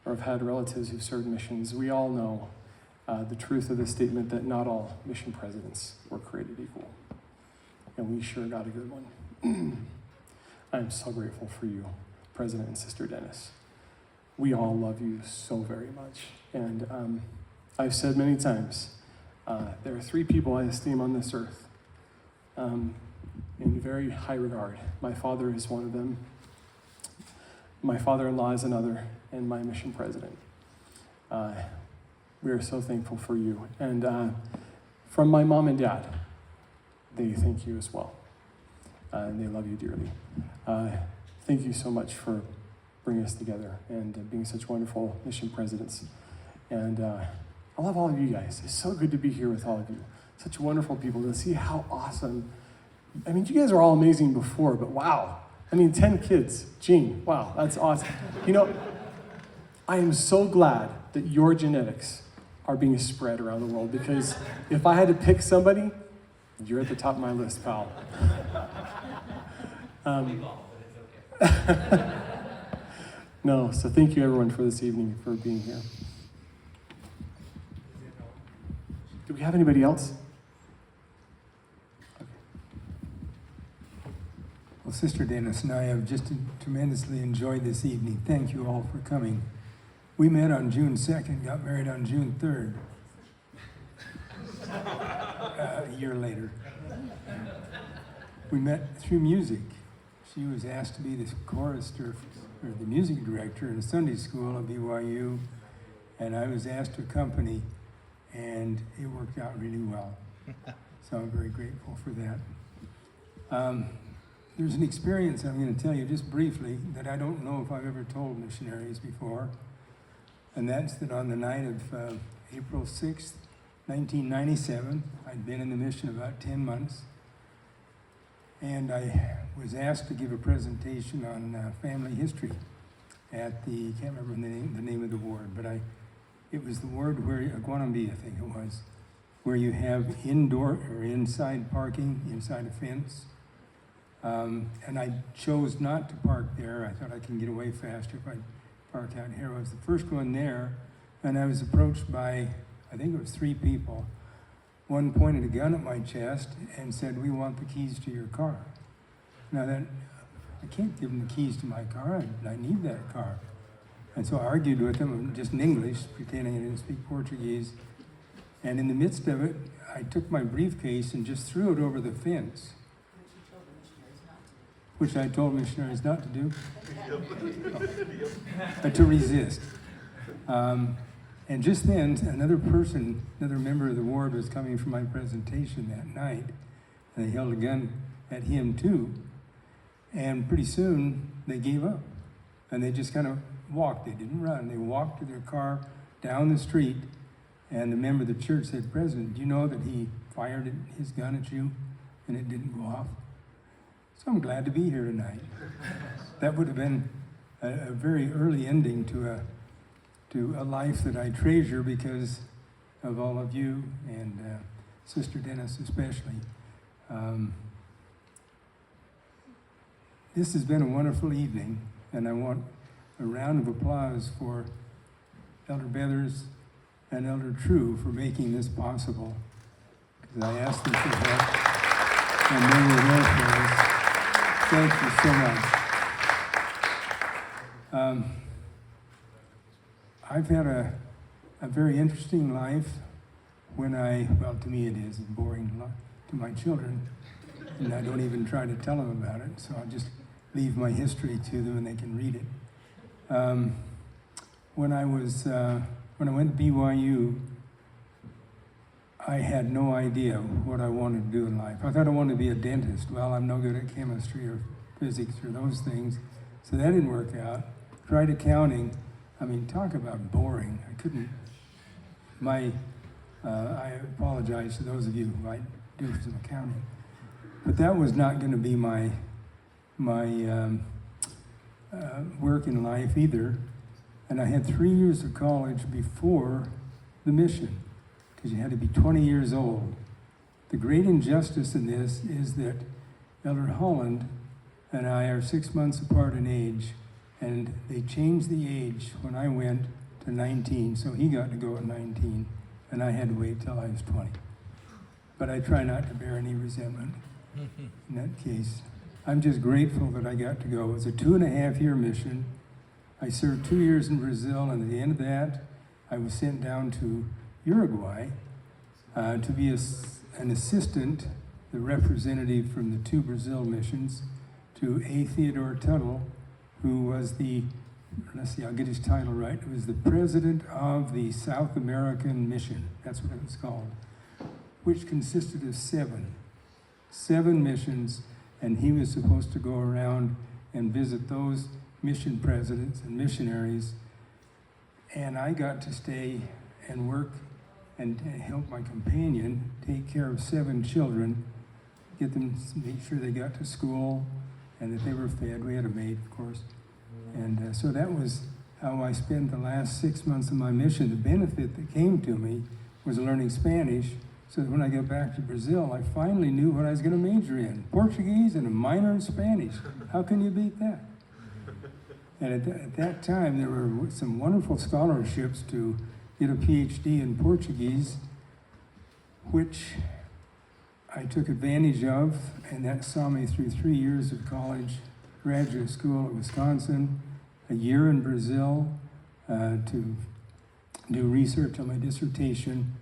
or have had relatives who've served missions, we all know the truth of the statement that not all mission presidents were created equal. And we sure got a good one. I'm so grateful for you, President and Sister Dennis. We all love you so very much. And I've said many times, there are 3 people I esteem on this earth in very high regard. My father is one of them. My father-in-law is another, and my mission president. We are so thankful for you. And from my mom and dad, they thank you as well. And they love you dearly. Thank you so much for bringing us together and being such wonderful mission presidents. And I love all of you guys. It's so good to be here with all of you. Such wonderful people to see how awesome. I mean, you guys are all amazing before, but wow. I mean, 10 kids. Gene, wow, that's awesome. You know, I am so glad that your genetics are being spread around the world, because if I had to pick somebody, you're at the top of my list, pal. No, so thank you everyone for this evening, for being here. Do we have anybody else? Well, Sister Dennis and I have just tremendously enjoyed this evening. Thank you all for coming. We met on June 2nd, got married on June 3rd, a year later. We met through music. She was asked to be the chorister or the music director in Sunday school at BYU, and I was asked to accompany, and it worked out really well. So I'm very grateful for that. There's an experience I'm going to tell you just briefly that I don't know if I've ever told missionaries before, and that's that on the night of April 6th, 1997, I'd been in the mission about 10 months, and I was asked to give a presentation on family history at the, can't remember the name of the ward, but it was the ward where, Guanambi, I think it was, where you have indoor or inside parking, inside a fence. And I chose not to park there. I thought I can get away faster if I park out here. I was the first one there, and I was approached by, I think it was 3 people. One pointed a gun at my chest and said, "We want the keys to your car." Now then, I can't give them the keys to my car. I need that car. And so I argued with them just in English, pretending I didn't speak Portuguese. And in the midst of it, I took my briefcase and just threw it over the fence, which I told missionaries not to do, but to resist. And just then, another member of the ward was coming for my presentation that night, and they held a gun at him too. And pretty soon, they gave up, and they just kind of walked. They didn't run. They walked to their car down the street, and the member of the church said, "President, do you know that he fired his gun at you, and it didn't go off?" So I'm glad to be here tonight. That would have been a very early ending to a life that I treasure because of all of you and Sister Dennis especially. This has been a wonderful evening, and I want a round of applause for Elder Bethers and Elder True for making this possible, because I asked them for help. and they were there for us. Thank you so much. I've had a very interesting life when well, to me it is boring to my children, and I don't even try to tell them about it, so I'll just leave my history to them and they can read it. When I went to BYU, I had no idea what I wanted to do in life. I thought I wanted to be a dentist. Well, I'm no good at chemistry or physics or those things, so that didn't work out. Tried accounting. I mean, talk about boring. I couldn't. I apologize to those of you who I do some accounting, but that was not going to be my work in life either. And I had 3 years of college before the mission, because you had to be 20 years old. The great injustice in this is that Elder Holland and I are 6 months apart in age, and they changed the age when I went to 19, so he got to go at 19, and I had to wait till I was 20. But I try not to bear any resentment in that case. I'm just grateful that I got to go. It was a 2.5-year mission. I served 2 years in Brazil, and at the end of that, I was sent down to Uruguay to be an assistant, the representative from the 2 Brazil missions, to A. Theodore Tuttle, who was let's see, I'll get his title right. It was the president of the South American Mission. That's what it was called, which consisted of 7 missions, and he was supposed to go around and visit those mission presidents and missionaries, and I got to stay and work and help my companion take care of 7 children, get them, make sure they got to school and that they were fed. We had a maid, of course. And so that was how I spent the last 6 months of my mission. The benefit that came to me was learning Spanish, so that when I got back to Brazil, I finally knew what I was going to major in: Portuguese and a minor in Spanish. How can you beat that? And at that time, there were some wonderful scholarships to get a PhD in Portuguese, which I took advantage of, and that saw me through 3 years of college, graduate school at Wisconsin, a year in Brazil to do research on my dissertation,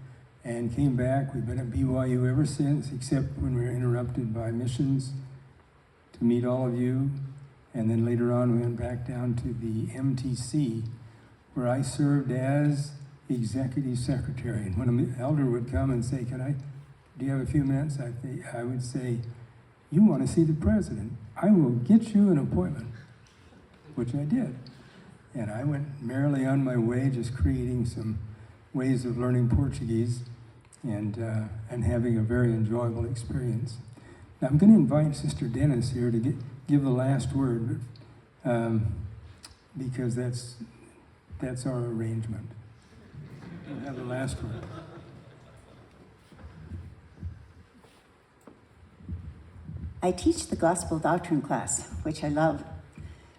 and came back. We've been at BYU ever since, except when we were interrupted by missions to meet all of you. And then later on, we went back down to the MTC, where I served as executive secretary. And when an elder would come and say, do you have a few minutes? I would say, you want to see the president? I will get you an appointment, which I did. And I went merrily on my way, just creating some ways of learning Portuguese and having a very enjoyable experience. Now I'm going to invite Sister Dennis here to give the last word, because that's our arrangement. We'll have the last word. I teach the gospel doctrine class, which I love,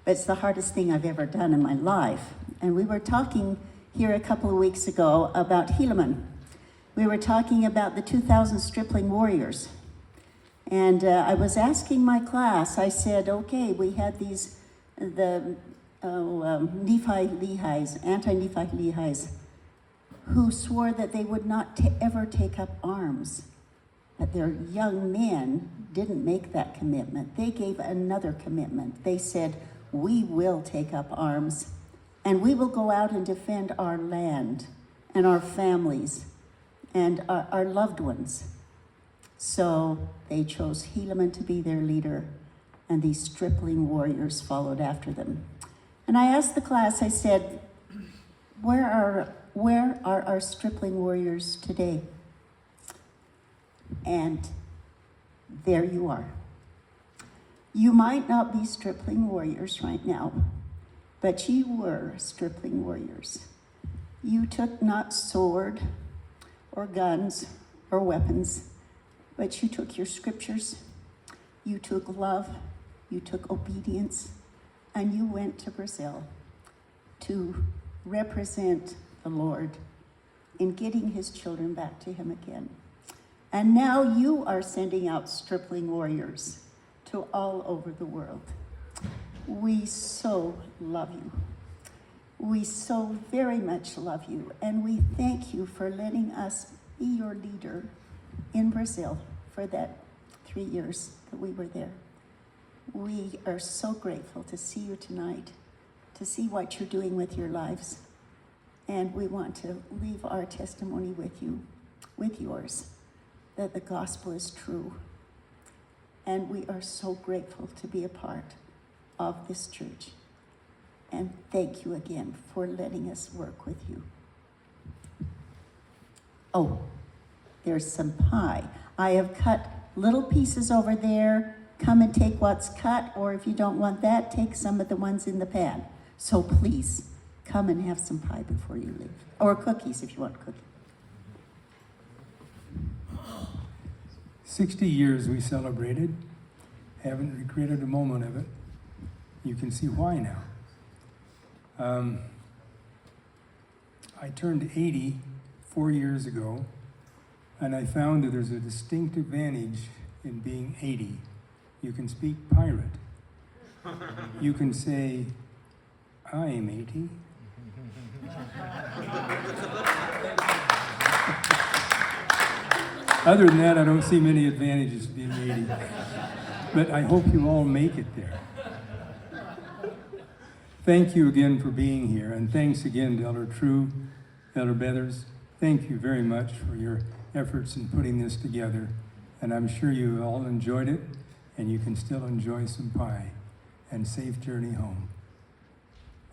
but it's the hardest thing I've ever done in my life. And we were talking here a couple of weeks ago about Helaman. We were talking about the 2,000 stripling warriors. And I was asking my class, I said, okay, we had the Nephi Lehis, anti-Nephi Lehis, who swore that they would not ever take up arms. But their young men didn't make that commitment. They gave another commitment. They said, we will take up arms, and we will go out and defend our land and our families and our loved ones. So they chose Helaman to be their leader, and these stripling warriors followed after them. And I asked the class, I said, where are our stripling warriors today? And there you are. You might not be stripling warriors right now, but you were stripling warriors. You took not sword or guns or weapons, but you took your scriptures, you took love, you took obedience, and you went to Brazil to represent the Lord in getting his children back to him again. And now you are sending out stripling warriors to all over the world. We so love you. We so very much love you, and we thank you for letting us be your leader in Brazil for that 3 years that we were there. We are so grateful to see you tonight, to see what you're doing with your lives, and we want to leave our testimony with you, with yours, that the gospel is true. And we are so grateful to be a part of this church. And thank you again for letting us work with you. Oh, there's some pie. I have cut little pieces over there. Come and take what's cut, or if you don't want that, take some of the ones in the pan. So please, come and have some pie before you leave. Or cookies if you want cookies. 60 years we celebrated. Haven't regretted a moment of it. You can see why now. I turned 80 4 years ago, and I found that there's a distinct advantage in being 80. You can speak pirate. You can say, I am 80. Other than that, I don't see many advantages to being 80. But I hope you all make it there. Thank you again for being here, and thanks again to Elder True, Elder Bethers. Thank you very much for your efforts in putting this together, and I'm sure you all enjoyed it, and you can still enjoy some pie, and safe journey home.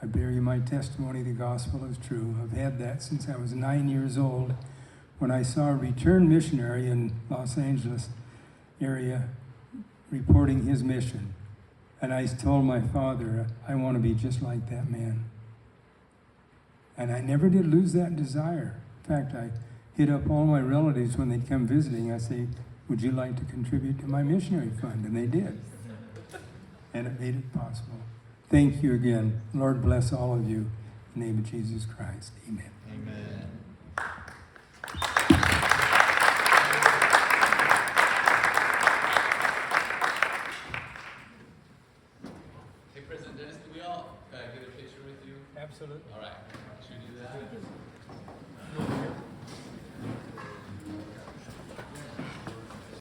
I bear you my testimony, the gospel is true. I've had that since I was 9 years old, when I saw a returned missionary in Los Angeles area reporting his mission. And I told my father, I want to be just like that man. And I never did lose that desire. In fact, I hit up all my relatives when they'd come visiting. I say, would you like to contribute to my missionary fund? And they did. And it made it possible. Thank you again. Lord bless all of you. In the name of Jesus Christ. Amen. Amen. Hey, President Dennis, can we all get a picture with you? Absolutely. All right. Should we do that?